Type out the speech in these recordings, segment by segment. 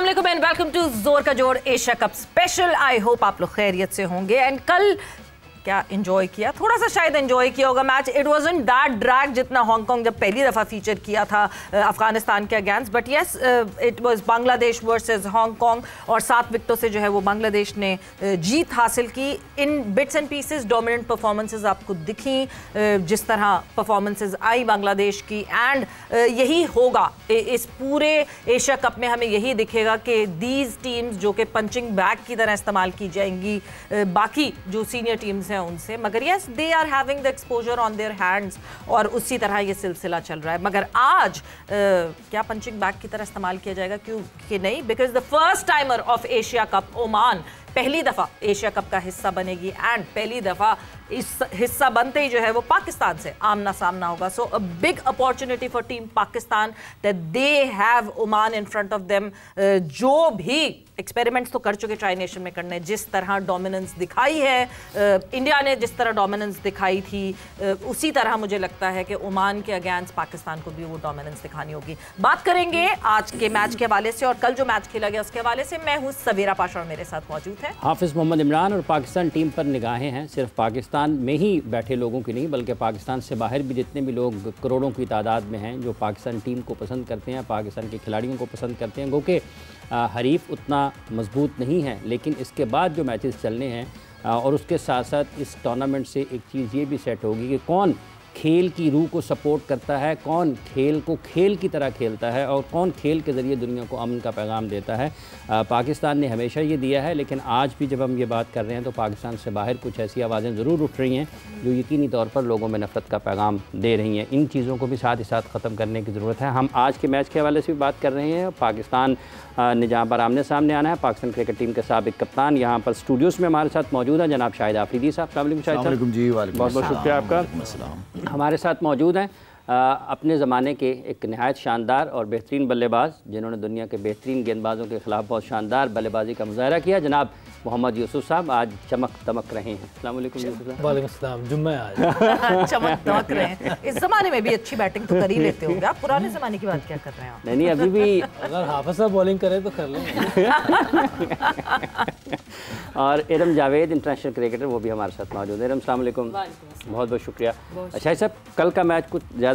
अस्सलाम वालेकुम and welcome to जोर का जोर Asia cup special. I hope आप लोग खैरियत से होंगे एंड कल क्या एंजॉय किया, थोड़ा सा शायद एंजॉय किया होगा match. It wasn't that drag जितना हांगकांग जब पहली दफ़ा फीचर किया था अफगानिस्तान के against, but yes it was Bangladesh versus Hong Kong और 7 विकेटों से जो है वो बांग्लादेश ने जीत हासिल की। In bits and pieces dominant performances आपको दिखी, जिस तरह परफॉर्मेंसेस आई बांग्लादेश की, एंड यही होगा इस पूरे एशिया कप में। हमें यही दिखेगा कि दीज टीम्स जो कि पंचिंग बैग की तरह इस्तेमाल की जाएंगी बाकी जो सीनियर टीम्स उनसे, मगर yes they are having the exposure on their hands और उसी तरह ये सिलसिला चल रहा है। मगर आज क्या पंचिंग बैग की तरह इस्तेमाल किया जाएगा, क्यों कि नहीं, because the first timer of Asia cup Oman पहली दफ़ा एशिया कप का हिस्सा बनेगी एंड पहली दफ़ा इस हिस्सा बनते ही जो है वो पाकिस्तान से आमना सामना होगा। So a big opportunity for team Pakistan that they have Oman in front of them. जो भी एक्सपेरिमेंट्स तो कर चुके ट्राई नेशन में करने, जिस तरह डोमिनेंस दिखाई है इंडिया ने, जिस तरह डोमिनेंस दिखाई थी उसी तरह मुझे लगता है कि ओमान के अगेंस्ट पाकिस्तान को भी वो डोमिनेंस दिखानी होगी। बात करेंगे आज के मैच के हवाले से और कल जो मैच खेला गया उसके हवाले से। मैं हूँ सवेरा पाशा और मेरे साथ मौजूद है हाफिज़ मोहम्मद इमरान। और पाकिस्तान टीम पर निगाहें हैं सिर्फ पाकिस्तान में ही बैठे लोगों की नहीं, बल्कि पाकिस्तान से बाहर भी जितने भी लोग करोड़ों की तादाद में हैं जो पाकिस्तान टीम को पसंद करते हैं, पाकिस्तान के खिलाड़ियों को पसंद करते हैं। गो कि हरीफ उतना मजबूत नहीं है, लेकिन इसके बाद जो मैचेस चलने हैं और उसके साथ साथ इस टूर्नामेंट से एक चीज़ ये भी सेट होगी कि कौन खेल की रूह को सपोर्ट करता है, कौन खेल को खेल की तरह खेलता है और कौन खेल के ज़रिए दुनिया को अमन का पैगाम देता है। पाकिस्तान ने हमेशा ये दिया है, लेकिन आज भी जब हम ये बात कर रहे हैं तो पाकिस्तान से बाहर कुछ ऐसी आवाज़ें ज़रूर उठ रही हैं जो यकीनी तौर पर लोगों में नफ़रत का पैगाम दे रही हैं। इन चीज़ों को भी साथ ही साथ ख़त्म करने की ज़रूरत है। हम आज के मैच के हवाले से भी बात कर रहे हैं। पाकिस्तान ने जहाँ पर आमने सामने आना है, पाकिस्तान क्रिकेट टीम के साबिक कप्तान यहाँ पर स्टूडियोज़ में हमारे साथ मौजूद हैं जनाब शाहिद आफरीदी साहब। अस्सलाम वालेकुम जी। बहुत बहुत शुक्रिया आपका। हमारे साथ मौजूद हैं अपने ज़माने के एक नहायत शानदार और बेहतरीन बल्लेबाज जिन्होंने दुनिया के बेहतरीन गेंदबाजों के ख़िलाफ़ बहुत शानदार बल्लेबाजी का मुज़ाहरा किया, जनाब मोहम्मद यूसुफ साहब आज चमक दमक रहे हैं। अस्सलाम वालेकुम यूसुफ साहब। वालेकुम अस्सलाम। जुम्मा आज चमक दमक रहे हैं। इस ज़माने में भी अच्छी बैटिंग तो कर ही लेते होंगे आप, पुराने ज़माने की बात क्या कर रहे हैं आप? नहीं अभी भी अगर हाफिज़ साहब बॉलिंग करें तो कर लेंगे। और इरम जावेद इंटरनेशनल क्रिकेटर वो भी हमारे साथ मौजूद है। इरम अस्सलाम वालेकुम। बहुत बहुत शुक्रिया। अच्छा साहब, कल का मैच कुछ ज़्यादा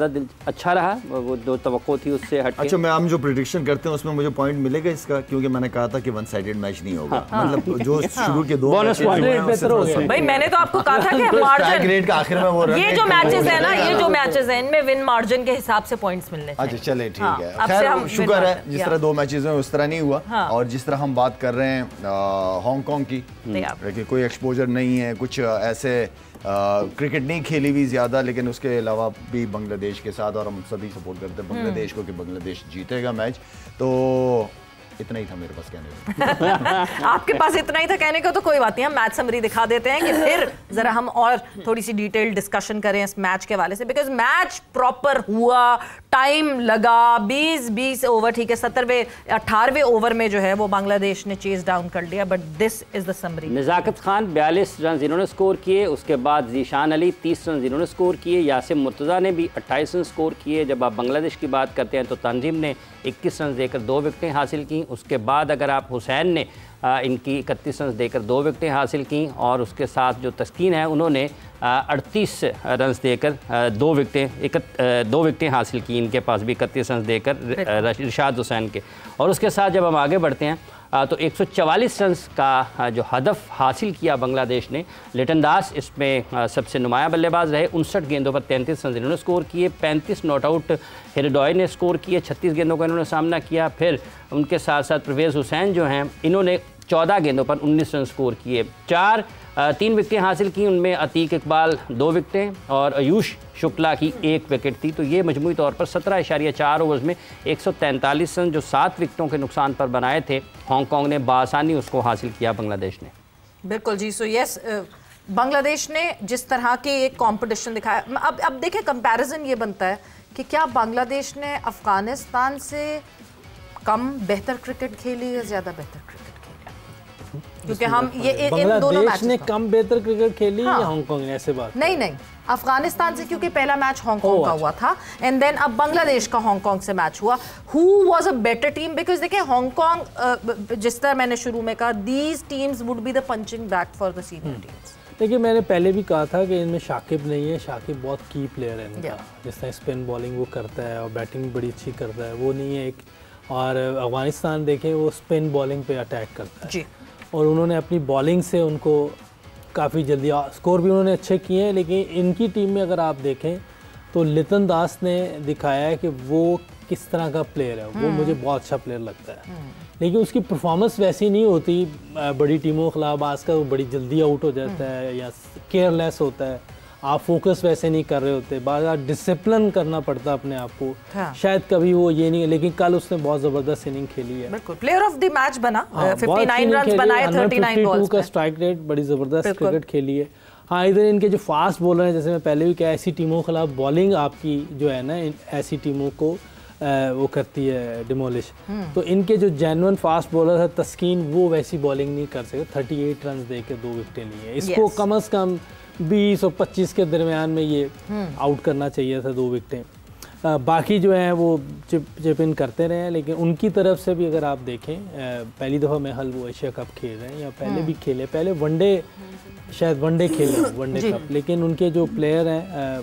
अच्छा रहा, वो जो तवक्को थी उससे हट के? अच्छा, मैं हम जो प्रेडिक्शन करते हैं उसमें मुझे पॉइंट मिलेगा इसका, क्योंकि मैंने कहा था कि वन साइडेड मैच नहीं होगा। मतलब जो शुरू के 2 बोनस पॉइंट भाई मैंने तो आपको कहा था कि मार्जिन ग्रेड का आखिर में वो ये जो मैचेस है ना, ये जो मैचेस हैं इनमें विन मार्जिन के हिसाब से पॉइंट्स मिलने चाहिए। अच्छा चले ठीक है। खैर शुक्र है जिस तरह 2 मैचेस में उस तरह नहीं हुआ। और जिस तरह हम बात कर रहे हैं हांगकांग की, कि कोई एक्सपोजर नहीं है, कुछ ऐसे क्रिकेट नहीं खेली हुई ज़्यादा, लेकिन उसके अलावा भी बांग्लादेश के साथ, और हम सभी सपोर्ट करते हैं बांग्लादेश को कि बांग्लादेश जीतेगा मैच। तो इतना ही था मेरे पास कहने को। आपके पास इतना ही था कहने को, तो कोई बात नहीं, हम मैच समरी दिखा देते हैं कि फिर जरा हम और थोड़ी सी डिटेल डिस्कशन करें इस मैच के हवाले से, बिकॉज मैच प्रॉपर हुआ, टाइम लगा, 20 ओवर, ठीक है, 17वें 18वें ओवर में जो है वो बांग्लादेश ने चेज डाउन कर लिया, but this is the summary. Nazakat Khan 42 run इन्होंने स्कोर किए, उसके बाद जीशान अली 30 रन इन्होंने स्कोर किए, यासिम मुर्तज़ा ने भी 28 रन स्कोर किए। जब आप बांग्लादेश की बात करते हैं तो तंजीम ने 21 रन देकर 2 विकेटें हासिल की। उसके बाद अगर आप हुसैन ने इनकी 31 रन देकर 2 विकेटें हासिल की, और उसके साथ जो तस्कीन है उन्होंने 38 रन देकर 2 विकेटें हासिल की। इनके पास भी 31 रन देकर रिशाद हुसैन के। और उसके साथ जब हम आगे बढ़ते हैं तो 144 रन का जो हदफ हासिल किया बांग्लादेश ने। लिटन दास इसमें सबसे नुमाया बल्लेबाज रहे, 59 गेंदों पर 33 रन इन्होंने स्कोर किए। 35 नॉट आउट हिरडॉय ने स्कोर किए, 36 गेंदों का इन्होंने सामना किया। फिर उनके साथ साथ परवेज़ हुसैन जो हैं इन्होंने 14 गेंदों पर 19 रन स्कोर किए। 3 विकेटें हासिल की, उनमें अतीक इकबाल 2 विकेटें और आयुष शुक्ला की 1 विकेट थी। तो ये मजमूई तौर पर 17.4 ओवर्स में 143 रन जो 7 विकेटों के नुकसान पर बनाए थे, हांगकांग ने बासानी उसको हासिल किया बांग्लादेश ने। बिल्कुल जी। सो यस, बांग्लादेश ने जिस तरह के एक कंपटीशन दिखाया, अब देखिए कंपैरिजन ये बनता है कि क्या बांग्लादेश ने अफगानिस्तान से कम बेहतर क्रिकेट खेली या ज़्यादा बेहतर क्रिकेट खेली? क्योंकि हम ये इन दोनों मैच ने कम बेहतर क्रिकेट खेली हाँ। या हांगकांग ने, ऐसे बात नहीं, अफगानिस्तान से क्योंकि पहला मैच हांगकांग का हुआ था एंड देन अब बांग्लादेश का हांगकांग से मैच हुआ। Who was a better team? Because देखिए हांगकांग, जिस तरह मैंने शुरू में कहा, these teams would be the punching bag for the senior teams. देखिए मैंने पहले भी कहा था कि इनमें शाकिब नहीं है, शाकिब बहुत की प्लेयर है इनका, जिस तरह स्पिन बॉलिंग वो करता है और बैटिंग भी बड़ी अच्छी करता है, वो नहीं है एक। और अफगानिस्तान देखें वो स्पिन बॉलिंग पे अटैक करता है जी। और उन्होंने अपनी बॉलिंग से उनको काफ़ी जल्दी स्कोर भी उन्होंने अच्छे किए हैं। लेकिन इनकी टीम में अगर आप देखें तो लितन दास ने दिखाया है कि वो किस तरह का प्लेयर है, वो मुझे बहुत अच्छा प्लेयर लगता है। लेकिन उसकी परफॉर्मेंस वैसी नहीं होती बड़ी टीमों के खिलाफ, आज का वो बड़ी जल्दी आउट हो जाता है या केयरलेस होता है, आप फोकस वैसे नहीं कर रहे होते, बार डिसिप्लिन करना पड़ता अपने आप को। हाँ। शायद कभी वो ये नहीं, लेकिन कल उसने बहुत ज़बरदस्त इनिंग खेली है, बिल्कुल प्लेयर ऑफ द मैच बना। 59 रन्स बनाए 39 बॉल्स का स्ट्राइक रेट, बड़ी ज़बरदस्त क्रिकेट खेली है। हाँ, इधर इनके जो फास्ट बॉलर हैं, जैसे मैं पहले भी कहा, ऐसी टीमों के खिलाफ बॉलिंग आपकी जो है ना, ऐसी टीमों को वो करती है डिमोलिश। तो इनके जो जेन्युइन फास्ट बॉलर है तस्कीन, वो वैसी बॉलिंग नहीं कर सके। 38 रन दे के 2 विकेटें ली है। इसको कम से कम 20 और 25 के दरमियान में ये आउट करना चाहिए था 2 विकेटें। बाकी जो हैं वो चिप इन करते रहे हैं। लेकिन उनकी तरफ से भी अगर आप देखें, पहली दफ़ा में हल वो एशिया कप खेल रहे हैं या पहले भी खेले, पहले वनडे शायद वनडे खेले वनडे कप, लेकिन उनके जो प्लेयर हैं,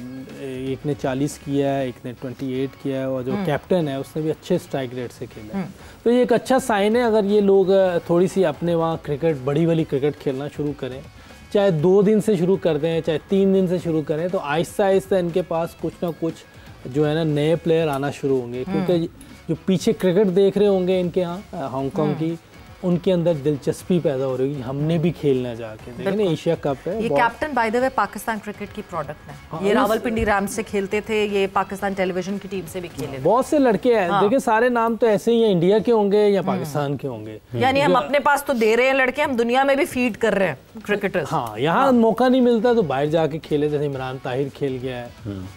एक ने 40 किया है, एक ने 28 किया है, और जो कैप्टन है उसने भी अच्छे स्ट्राइक रेट से खेला है। तो ये एक अच्छा साइन है अगर ये लोग थोड़ी सी अपने वहाँ क्रिकेट, बड़ी वाली क्रिकेट खेलना शुरू करें, चाहे 2 दिन से शुरू कर दें, चाहे 3 दिन से शुरू करें, तो आहिस्ता आहिस्ता इनके पास कुछ ना कुछ जो है ना नए प्लेयर आना शुरू होंगे। क्योंकि जो पीछे क्रिकेट देख रहे होंगे इनके यहाँ हांगकांग की, उनके अंदर दिलचस्पी पैदा हो रही है, हमने भी खेलना जाके। देखिए ना एशिया कप है। ये captain by the way Pakistan cricket की प्रोडक्ट है। हाँ, ये रावलपिंडी रैम्स से खेलते थे, ये पाकिस्तान टेलीविजन की टीम से भी खेले। बहुत से लड़के हैं। हाँ। देखिए सारे नाम तो ऐसे ही हैं, इंडिया के होंगे या पाकिस्तान के होंगे। यानी हम अपने पास तो दे रहे हैं लड़के, हम दुनिया में भी फीड कर रहे हैं क्रिकेटर्स। हाँ, यहाँ मौका नहीं मिलता तो बाहर जाके खेले, जैसे इमरान ताहिर खेल गया है,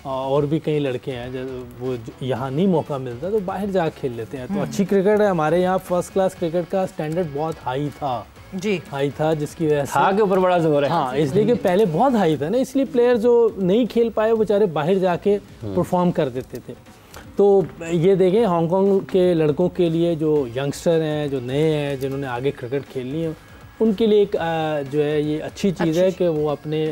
और भी कई लड़के हैं वो यहाँ नहीं मौका मिलता तो बाहर जाके खेल लेते हैं। तो अच्छी क्रिकेट है हमारे यहाँ, फर्स्ट क्लास क्रिकेट का स्टैंडर्ड बहुत हाई था जी, हाई था, जिसकी वजह से के ऊपर बड़ा जोर है। हाँ, इसलिए कि पहले बहुत हाई था ना, इसलिए प्लेयर जो नहीं खेल पाए वो बेचारे बाहर जाके परफॉर्म कर देते थे। तो ये देखें हांगकांग के लड़कों के लिए, जो यंगस्टर हैं, जो नए हैं, जिन्होंने आगे क्रिकेट खेलनी है, उनके लिए एक जो है ये अच्छी चीज़ है कि वो अपने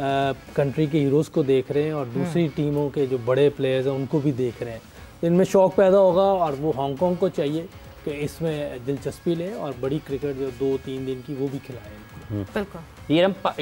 कंट्री के हीरोज़ को देख रहे हैं और दूसरी टीमों के जो बड़े प्लेयर्स हैं उनको भी देख रहे हैं। इनमें शौक़ पैदा होगा और वो हांगकांग को चाहिए कि इसमें दिलचस्पी लें और बड़ी क्रिकेट जो 2-3 दिन की वो भी खिलाएं। बिल्कुल।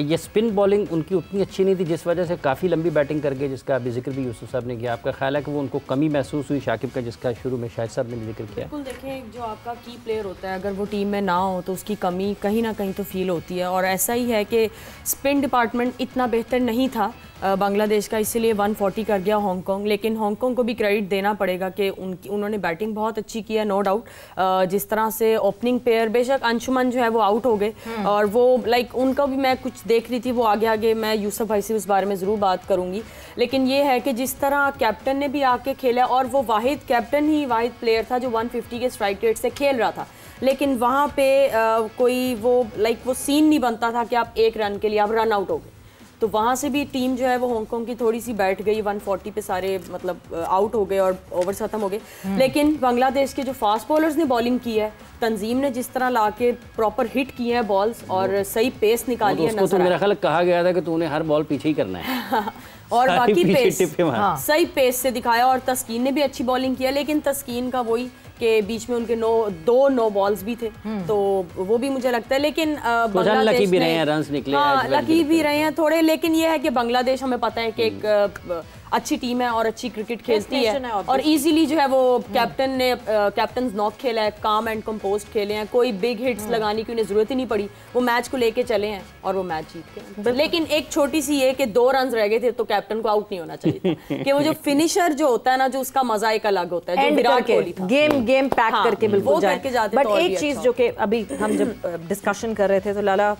ये स्पिन बॉलिंग उनकी उतनी अच्छी नहीं थी, जिस वजह से काफ़ी लंबी बैटिंग कर गए, जिसका अभी जिक्र भी यूसुफ साहब ने किया। आपका ख्याल है कि वो उनको कमी महसूस हुई शाकिब का, जिसका शुरू में शाहिद साहब ने भी जिक्र किया? बिल्कुल, देखें जो आपका की प्लेयर होता है, अगर वो टीम में ना हो तो उसकी कमी कहीं ना कहीं तो फील होती है। और ऐसा ही है कि स्पिन डिपार्टमेंट इतना बेहतर नहीं था बांग्लादेश का, इसीलिए 140 कर गया हांगकांग। लेकिन हांगकांग को भी क्रेडिट देना पड़ेगा कि उन्होंने बैटिंग बहुत अच्छी की है, नो डाउट। जिस तरह से ओपनिंग पेयर, बेशक अंशुमन जो है वो आउट हो गए, और वो लाइक उनका भी मैं कुछ देख रही थी, वो आगे आगे मैं यूसुफ भाई से उस बारे में ज़रूर बात करूँगी। लेकिन ये है कि जिस तरह कैप्टन ने भी आके खेला, और वो वाहिद कैप्टन ही वाहिद प्लेयर था जो 150 के स्ट्राइक रेट से खेल रहा था। लेकिन वहाँ पे कोई वो सीन नहीं बनता था कि आप 1 रन के लिए आप रन आउट हो गए। तो वहाँ से भी टीम जो है वो हांगकांग की थोड़ी सी बैठ गई, 140 पे सारे मतलब आउट हो गए और ओवर्स खत्म हो गए। लेकिन बांग्लादेश के जो फास्ट बॉलर्स ने बॉलिंग की है, तंजीम ने जिस तरह लाके प्रॉपर हिट किए हैं बॉल्स और सही पेस निकाली है, तो मेरा ख्याल कहा गया था कि तूने हर बॉल पीछे ही करना है और बाकी पेस सही पेस से दिखाया। और तस्कीन ने भी अच्छी बॉलिंग किया, लेकिन तस्कीन का वही के बीच में उनके 2 नो बॉल्स भी थे, तो वो भी मुझे लगता है। लेकिन लकी भी रहे हैं, रन्स निकले, हाँ लकी भी रहे हैं थोड़े। लेकिन ये है कि बांग्लादेश हमें पता है कि एक अच्छी टीम है और अच्छी क्रिकेट खेलती है, और इजीली जो है वो कैप्टन नॉक खेला है, काम एंड कंपोज्ड खेले हैं, कोई बिग हिट्स लगाने की उन्हें जरूरत ही नहीं पड़ी, वो मैच को लेके चले हैं और वो मैच जीत गए। लेकिन एक छोटी सी ये कि 2 रन रह गए थे तो कैप्टन को आउट नहीं होना चाहिए था कि वो जो फिनिशर जो होता है ना, जो उसका मजा एक अलग होता है, जो विराट कोहली था, गेम पैक करके बिल्कुल जाते। बट एक चीज जो कि अभी हम जब डिस्कशन कर रहे थे तो Lala,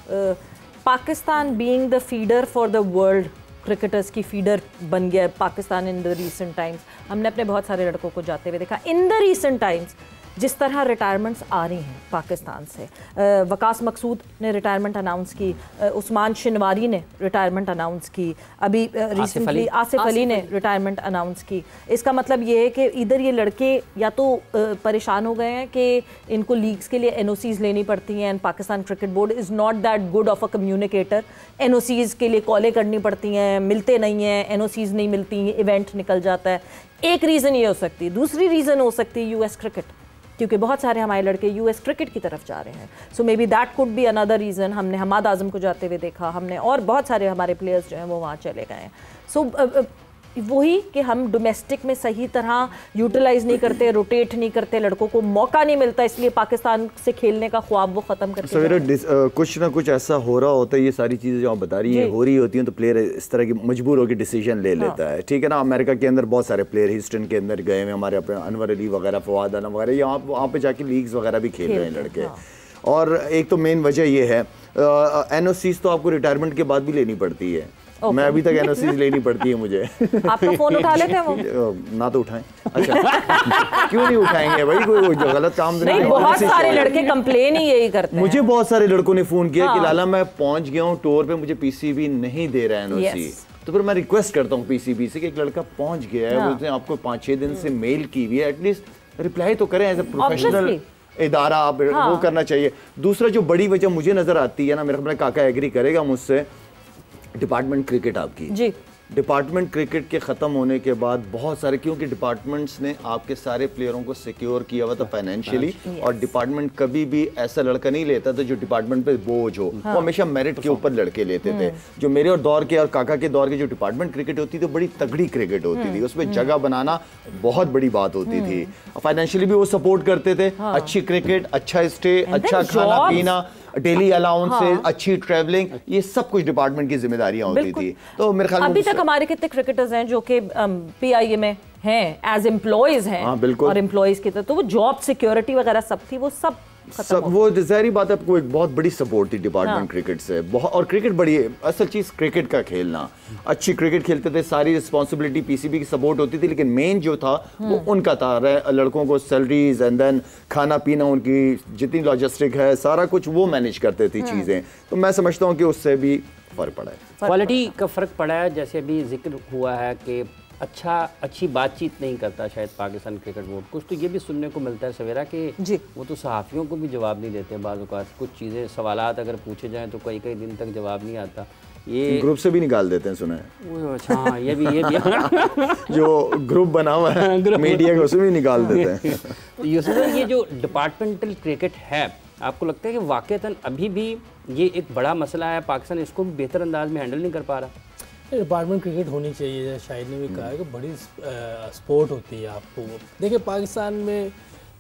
Pakistan being the feeder for the world, cricketers की फीडर बन गया Pakistan in the recent times. हमने अपने बहुत सारे लड़कों को जाते हुए देखा इन द रीसेंट टाइम्स। जिस तरह रिटायरमेंट्स आ रही हैं पाकिस्तान से, वकास मकसूद ने रिटायरमेंट अनाउंस की, उस्मान शिनवारी ने रिटायरमेंट अनाउंस की, अभी रिसेंटली आसिफ अली ने रिटायरमेंट अनाउंस की। इसका मतलब ये है कि इधर ये लड़के या तो परेशान हो गए हैं कि इनको लीग्स के लिए एनओसीज लेनी पड़ती हैं, and Pakistan cricket board is not that good of a communicator. NOCs के लिए कॉलें करनी पड़ती हैं, मिलते नहीं हैं, एनओसीज नहीं मिलती, इवेंट निकल जाता है। एक रीज़न ये हो सकती है। दूसरी रीज़न हो सकती है यूएस क्रिकेट, क्योंकि बहुत सारे हमारे लड़के यूएस क्रिकेट की तरफ जा रहे हैं। So may be that could be another reason. हमने हमाद आजम को जाते हुए देखा, हमने और बहुत सारे हमारे प्लेयर्स जो हैं वो वहाँ चले गए हैं। सो वही कि हम डोमेस्टिक में सही तरह यूटिलाइज नहीं करते, रोटेट नहीं करते, लड़कों को मौका नहीं मिलता, इसलिए पाकिस्तान से खेलने का ख्वाब वो ख़त्म करके कुछ ना कुछ ऐसा हो रहा होता है। ये सारी चीज़ें जो आप बता रही हैं हो रही होती हैं तो प्लेयर इस तरह की मजबूर होकर डिसीजन ले लेता है। ठीक है ना, अमेरिका के अंदर बहुत सारे प्लेयर ह्यूस्टन के अंदर गए हुए, हमारे अपने अनवर अली वगैरह, फवाद आलम वगैरह, यहाँ वहाँ पे जाके लीग्स वगैरह भी खेल रहे हैं लड़के। और एक तो मेन वजह ये है एनओसीज तो आपको रिटायरमेंट के बाद भी लेनी पड़ती है। मैं अभी तक एनओसीज लेनी पड़ती है मुझे। आपका फोन उठा लेते हैं वो? ना तो उठाएं। अच्छा क्यों नहीं उठाएंगे भाई, कोई गलत काम नहीं। बहुत सारे लड़के कंप्लेन ही यही करते हैं। मुझे बहुत सारे लड़कों ने फोन किया कि लाला मैं पहुंच गया हूँ टूर पे, मुझे पीसीबी नहीं दे रहा है एनओसी। तो फिर मैं रिक्वेस्ट करता हूँ पीसीबी से कि एक लड़का पहुंच गया है, उसने आपको 5-6 दिन से मेल की हुई है, एटलीस्ट रिप्लाई तो करें एज ए प्रोफेशनल इदारा, आप वो करना चाहिए। दूसरा जो बड़ी वजह मुझे नजर आती है ना, मेरा काका एग्री करेगा मुझसे, डिपार्टमेंट क्रिकेट आपकी जी। डिपार्टमेंट क्रिकेट के ख़त्म होने के बाद बहुत सारे, क्योंकि डिपार्टमेंट्स ने आपके सारे प्लेयरों को सिक्योर किया हुआ था फाइनेंशियली, और डिपार्टमेंट कभी भी ऐसा लड़का नहीं लेता था जो डिपार्टमेंट पे बोझ हो। वो हमेशा मेरिट के ऊपर लड़के लेते थे। जो मेरे और दौर के और काका के दौर के जो डिपार्टमेंट क्रिकेट होती थी बड़ी तगड़ी क्रिकेट होती थी, उसमें जगह बनाना बहुत बड़ी बात होती थी। फाइनेंशियली भी वो सपोर्ट करते थे, अच्छी क्रिकेट, अच्छा स्टे, अच्छा खाना पीना, डेली अलाउंसेस, अच्छी ट्रैवलिंग, ये सब कुछ डिपार्टमेंट की जिम्मेदारियां होती थी। तो मेरे ख्याल अभी तक हमारे कितने क्रिकेटर्स हैं जो कि पीआईए में हैं एज एम्प्लॉयज हैं, और एम्प्लॉयज की तरह, तो वो जॉब सिक्योरिटी वगैरह सब थी, वो सब वो ज़ाहिर बात है, आपको एक बहुत बड़ी सपोर्ट थी डिपार्टमेंट क्रिकेट से। बहुत, और क्रिकेट बड़ी असल चीज़ क्रिकेट का खेलना, अच्छी क्रिकेट खेलते थे, सारी रिस्पॉन्सिबिलिटी पीसीबी की सपोर्ट होती थी, लेकिन मेन जो था वो उनका था, लड़कों को सैलरीज एंड देन खाना पीना, उनकी जितनी लॉजिस्टिक है सारा कुछ वो मैनेज करते थे चीज़ें। तो मैं समझता हूँ कि उससे भी फ़र्क पड़ा है, क्वालिटी का फ़र्क पड़ा है। जैसे अभी जिक्र हुआ है कि अच्छी बातचीत नहीं करता शायद पाकिस्तान क्रिकेट बोर्ड। कुछ तो ये भी सुनने को मिलता है सवेरा कि वो तो सहाफ़ियों को भी जवाब नहीं देते बाज़ औक़ात, कुछ चीज़ें सवालात अगर पूछे जाएं तो कई दिन तक जवाब नहीं आता। ये ग्रुप से भी निकाल देते हैं, सुना है। अच्छा हाँ, ये भी जो ग्रुप बना हुआ है मीडिया का, उसमें भी निकाल देते हैं। ये जो डिपार्टमेंटल क्रिकेट है, आपको लगता है कि वाक़तन अभी भी ये एक बड़ा मसला है, पाकिस्तान इसको बेहतर अंदाज में हैंडल नहीं कर पा रहा? डिपार्टमेंट क्रिकेट होनी चाहिए, जैसे शाहिद ने भी कहा है कि बड़ी स्पोर्ट होती है। आपको देखिए पाकिस्तान में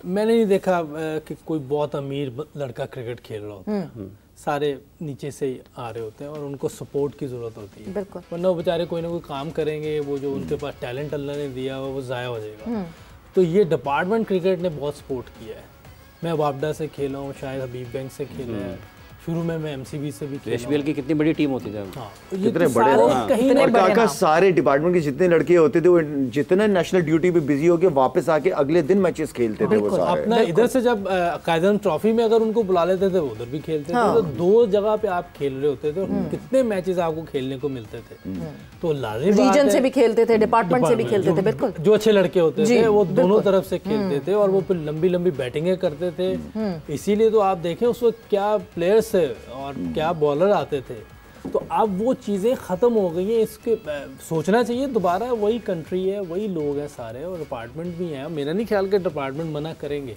मैंने नहीं देखा कि कोई बहुत अमीर लड़का क्रिकेट खेल रहा होता है, सारे नीचे से ही आ रहे होते हैं और उनको सपोर्ट की ज़रूरत होती है, वरना वो बेचारे कोई ना कोई काम करेंगे, वो जो उनके पास टैलेंट अल्लाह ने दिया हुआ वो ज़ाया हो जाएगा। तो ये डिपार्टमेंट क्रिकेट ने बहुत सपोर्ट किया है। मैं वापडा से खेला हूँ, शायद हबीब बैंक से खेला है, शुरू में मैं एमसीबी से भी एसबीएल की कितनी बड़ी टीम होती थी। हाँ, कितने बड़े और काका सारे डिपार्टमेंट के जितने लड़के होते थे वो जितने नेशनल ड्यूटी पे बिजी होके वापस आके अगले दिन मैचेस खेलते थे। वो सारे अपना इधर से जब कायदन ट्रॉफी में अगर उनको बुला लेते थे वो उधर भी खेलते थे। तो दो जगह पे आप खेल रहे होते थे, कितने मैचेस आपको खेलने को मिलते थे। तो लाजिम रीजन से भी खेलते थे, डिपार्टमेंट से भी खेलते थे, बिल्कुल जो अच्छे लड़के होते थे वो दोनों तरफ से खेलते थे और वो फिर लंबी लंबी बैटिंगें करते थे। इसीलिए तो आप देखें उस वक्त क्या प्लेयर्स थे और क्या बॉलर आते थे। तो अब वो चीज़ें ख़त्म हो गई हैं। इसके सोचना चाहिए दोबारा, वही कंट्री है, वही लोग हैं सारे, और डिपार्टमेंट भी हैं। मेरा नहीं ख्याल कि डिपार्टमेंट मना करेंगे,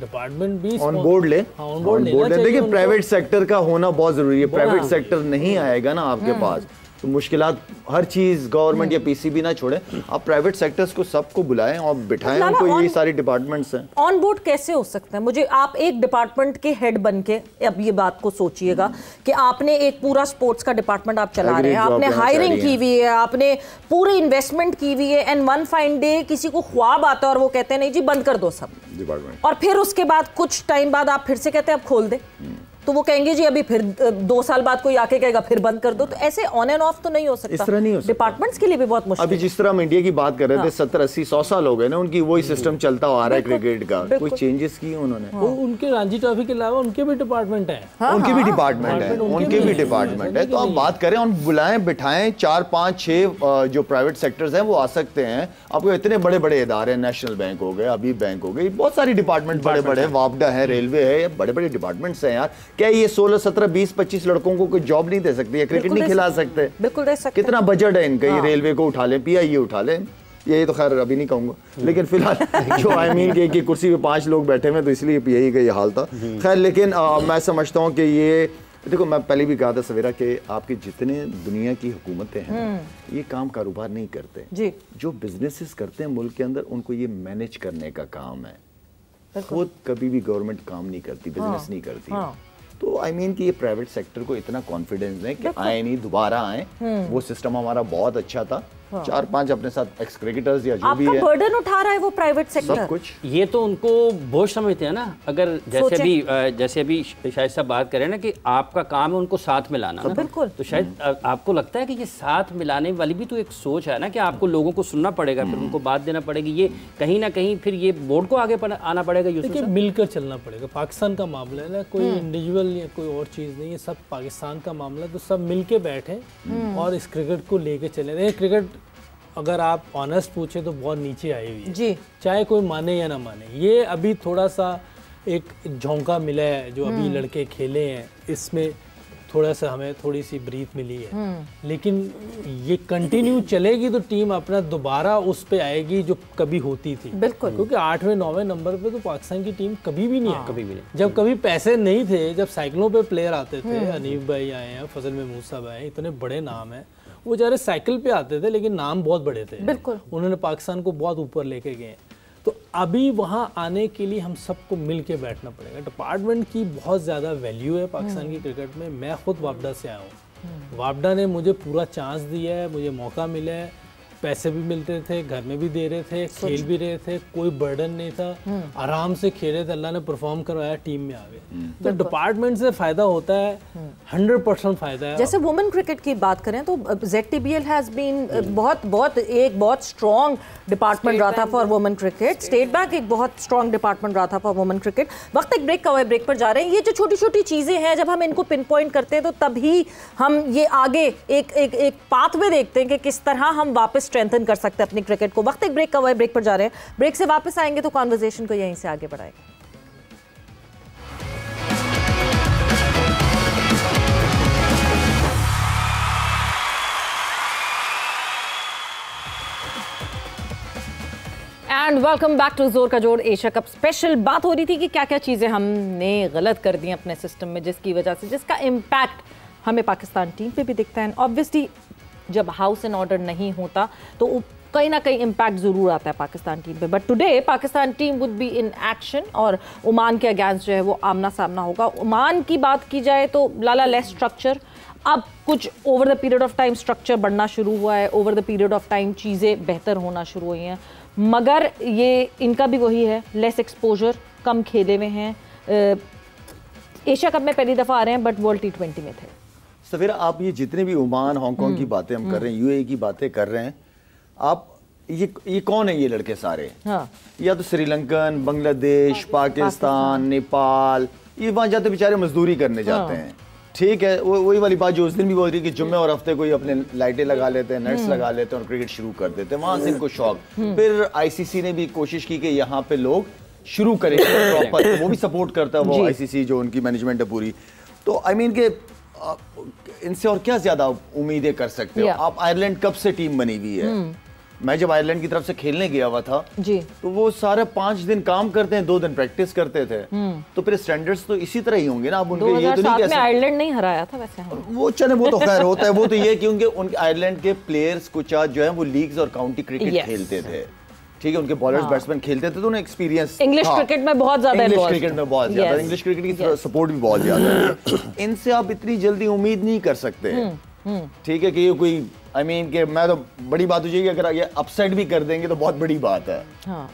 डिपार्टमेंट भी ऑन बोर्ड ले। ऑन बोर्ड ले। देखिए प्राइवेट सेक्टर का होना बहुत ज़रूरी है। प्राइवेट सेक्टर नहीं आएगा ना आपके पास तो मुश्किलात, हर चीज़ गवर्नमेंट या पीसीबी ना छोड़े, आप प्राइवेट सेक्टर्स को सबको बुलाएं और बिठाएं उनको। यही सारी डिपार्टमेंट्स हैं। ऑन बोर्ड कैसे हो सकता है? मुझे आप एक डिपार्टमेंट के हेड बन के अब ये बात को सोचिएगा कि आपने एक पूरा स्पोर्ट्स का डिपार्टमेंट आप चला रहे हैं, आपने हायरिंग की हुई है, आपने पूरी इन्वेस्टमेंट की हुई है, एंड वन फाइन डे किसी को ख्वाब आता है और वो कहते हैं नहीं जी बंद कर दो सब डिपार्टमेंट, और फिर उसके बाद कुछ टाइम बाद आप फिर से कहते हैं अब खोल दे। तो वो कहेंगे जी अभी फिर 2 साल बाद कोई आके कहेगा फिर बंद कर दो। तो ऐसे ऑन एंड ऑफ तो नहीं हो सकता, इस तरह नहीं हो सकता। डिपार्टमेंट्स के लिए भी बहुत मुश्किल। अभी जिस तरह हम इंडिया की बात कर रहे थे 70, 80, 100 साल हो गए ना उनकी, वही सिस्टम चलता आ रहा है क्रिकेट का। कोई चेंजेस किए उन्होंने? उनके रणजी ट्रॉफी के अलावा उनके भी डिपार्टमेंट है, उनके भी डिपार्टमेंट है, उनके भी डिपार्टमेंट है। तो आप बात करें, हम बुलाएं बिठाएं, 4, 5, 6 जो प्राइवेट सेक्टर्स हैं वो आ सकते हैं। आपको इतने बड़े बड़े इदारे, नेशनल बैंक हो गए, अभी बैंक हो गई, बहुत सारी डिपार्टमेंट बड़े बड़े, वापडा है, रेलवे है, बड़े बड़े डिपार्टमेंट्स हैं यार। क्या ये 16, 17, 20, 25 लड़कों को कोई जॉब नहीं दे सकती है? क्रिकेट नहीं खिला सकते? बिल्कुल दे सकते। कितना बजट है इनका? ये रेलवे को उठा लें, PIA उठा लें, यही तो खैर अभी नहीं कहूंगा, लेकिन फिलहाल जो आई मीन कि कुर्सी पे 5 लोग बैठे हुए, तो इसलिए PIA का ये हाल था। खैर लेकिन मैं समझता हूँ कि ये देखो, मैं पहले भी कहा था सवेरा कि आपके जितने दुनिया की हुकूमतें हैं ये काम कारोबार नहीं करते जी। जो बिजनेसेस करते हैं मुल्क के अंदर, उनको ये मैनेज करने का काम है। खुद कभी भी गवर्नमेंट काम नहीं करती, बिजनेस नहीं करती। तो आई मीन कि ये प्राइवेट सेक्टर को इतना कॉन्फिडेंस है कि आए नहीं, दोबारा आए। वो सिस्टम हमारा बहुत अच्छा था। 4-5 अपने साथ एक्स क्रिकेटर्स या जो भी है, बर्डन उठा रहा है वो प्राइवेट सेक्टर, सब कुछ। ये तो उनको बोझ समझते हैं ना। अगर जैसे अभी शायद साहब बात करें ना कि आपका काम है उनको साथ मिलाना, बिल्कुल। तो शायद आपको लगता है कि ये साथ मिलाने वाली भी तो एक सोच है ना कि आपको लोगों को सुनना पड़ेगा, फिर उनको बात देना पड़ेगी। ये कहीं ना कहीं फिर ये बोर्ड को आगे आना पड़ेगा। देखिए, मिलकर चलना पड़ेगा। पाकिस्तान का मामला है ना, कोई इंडिविजुअल या कोई और चीज़ नहीं है, सब पाकिस्तान का मामला है। तो सब मिलके बैठे और इस क्रिकेट को लेके चले। क्रिकेट अगर आप ऑनेस्ट पूछे तो बहुत नीचे आई हुई है जी, चाहे कोई माने या ना माने। ये अभी थोड़ा सा एक झोंका मिला है जो अभी लड़के खेले हैं, इसमें थोड़ा सा हमें थोड़ी सी ब्रीथ मिली है। लेकिन ये कंटिन्यू चलेगी तो टीम अपना दोबारा उस पे आएगी जो कभी होती थी। बिल्कुल। क्योंकि 8वें 9वें नंबर पे तो पाकिस्तान की टीम कभी भी नहीं आई, कभी भी नहीं। जब कभी पैसे नहीं थे, जब साइकिलों पे प्लेयर आते थे, हनीफ भाई आए हैं, फजल महमूद साहब आए, इतने बड़े नाम हैं, वो जा रहे साइकिल पे आते थे लेकिन नाम बहुत बड़े थे। बिल्कुल। उन्होंने पाकिस्तान को बहुत ऊपर लेके गए। तो अभी वहाँ आने के लिए हम सबको मिल के बैठना पड़ेगा। डिपार्टमेंट की बहुत ज़्यादा वैल्यू है पाकिस्तान की क्रिकेट में। मैं खुद वापडा से आया हूँ, वापडा ने मुझे पूरा चांस दिया है, मुझे मौका मिला है, पैसे भी मिलते थे, घर में भी दे रहे थे, खेल भी रहे थे, कोई बर्डन नहीं था, आराम से खेले थे, अल्लाह ने परफॉर्म करवाया, टीम में आ गए। तो डिपार्टमेंट से फायदा होता है, 100% फायदा है। जैसे वुमेन क्रिकेट की बात करें तो ZTBL हैज बीन बहुत स्ट्रॉन्ग डिपार्टमेंट रहा था for women cricket. State bank एक बहुत स्ट्रॉन्ग डिपार्टमेंट रहा था फॉर वुमेन क्रिकेट। वक्त एक ब्रेक का हुआ, ब्रेक पर जा रहे हैं। ये जो छोटी छोटी चीज़ें हैं, जब हम इनको पिन पॉइंट करते हैं तो तभी हम ये आगे एक पाथवे देखते हैं कि किस तरह हम वापस स्ट्रेंथन कर सकते हैं अपनी क्रिकेट को। वक्त एक ब्रेक का हुआ है, ब्रेक पर जा रहे हैं। ब्रेक से वापस आएंगे तो कॉन्वर्सेशन को यहीं से आगे बढ़ाएंगे। एंड वेलकम बैक टू जोर का जोड़ एशिया कप स्पेशल। बात हो रही थी कि क्या क्या चीज़ें हमने गलत कर दी अपने सिस्टम में, जिसकी वजह से जिसका इम्पैक्ट हमें पाकिस्तान टीम पे भी दिखता है। ऑब्वियसली जब हाउस एंड ऑर्डर नहीं होता तो कहीं ना कहीं इम्पैक्ट ज़रूर आता है पाकिस्तान टीम पे। But today Pakistan team would be in action और ओमान के अगेंस्ट जो है वो आमना सामना होगा। ओमान की बात की जाए तो लाला लेस स्ट्रक्चर, अब कुछ over the period of time structure बढ़ना शुरू हुआ है, over the period of time चीज़ें बेहतर होना शुरू हुई हैं, मगर ये इनका भी वही है, लेस एक्सपोजर, कम खेले में हैं। एशिया कप में पहली दफ़ा आ रहे हैं बट वर्ल्ड T20 में थे। सवेरा, आप ये जितने भी ओमान, हांगकांग की बातें हम कर रहे हैं, UAE की बातें कर रहे हैं, आप ये कौन है ये लड़के सारे? हाँ। या तो श्रीलंकन, बांग्लादेश, पाकिस्तान, नेपाल, ये वहाँ जाते बेचारे मजदूरी करने जाते हैं। ठीक है, वही वाली बात जो उस दिन भी बोल रही कि जुम्मे और हफ्ते कोई अपने लाइटें लगा लेते हैं, नेट्स लगा लेते हैं और क्रिकेट शुरू कर देते हैं, वहां से इनको शौक। फिर ICC ने भी कोशिश की कि यहाँ पे लोग शुरू करें प्रॉपर, वो भी सपोर्ट करता है, वो ICC जो उनकी मैनेजमेंट है पूरी। तो आई मीन के इनसे और क्या ज्यादा उम्मीदें कर सकते हो आप? आयरलैंड कब से टीम बनी हुई है? मैं जब आयरलैंड की तरफ से खेलने गया हुआ था जी, तो वो सारे 5 दिन काम करते हैं, 2 दिन प्रैक्टिस करते थे। तो फिर स्टैंडर्ड्स तो इसी तरह ही होंगे ना। अब उनके ये तो नहीं कैसे आयरलैंड नहीं हराया था वैसे वो चले, वो तो खैर होता है। वो तो ये क्योंकि उनके आयरलैंड के प्लेयर्स कुछ जो है वो लीग्स और काउंटी क्रिकेट खेलते थे। ठीक है, उनके बॉलर्स बैट्समैन खेलते थे तो उन्हें एक्सपीरियंस इंग्लिश क्रिकेट में बहुत ज्यादा, इंग्लिश क्रिकेट में बहुत ज्यादा, इंग्लिश क्रिकेट की सपोर्ट भी बहुत ज्यादा है। इनसे आप इतनी जल्दी उम्मीद नहीं कर सकते। ठीक है कि ये कोई आई मीन कि मैं तो बड़ी बात हो जाएगी अगर ये अपसेट भी कर देंगे तो बहुत बड़ी बात है।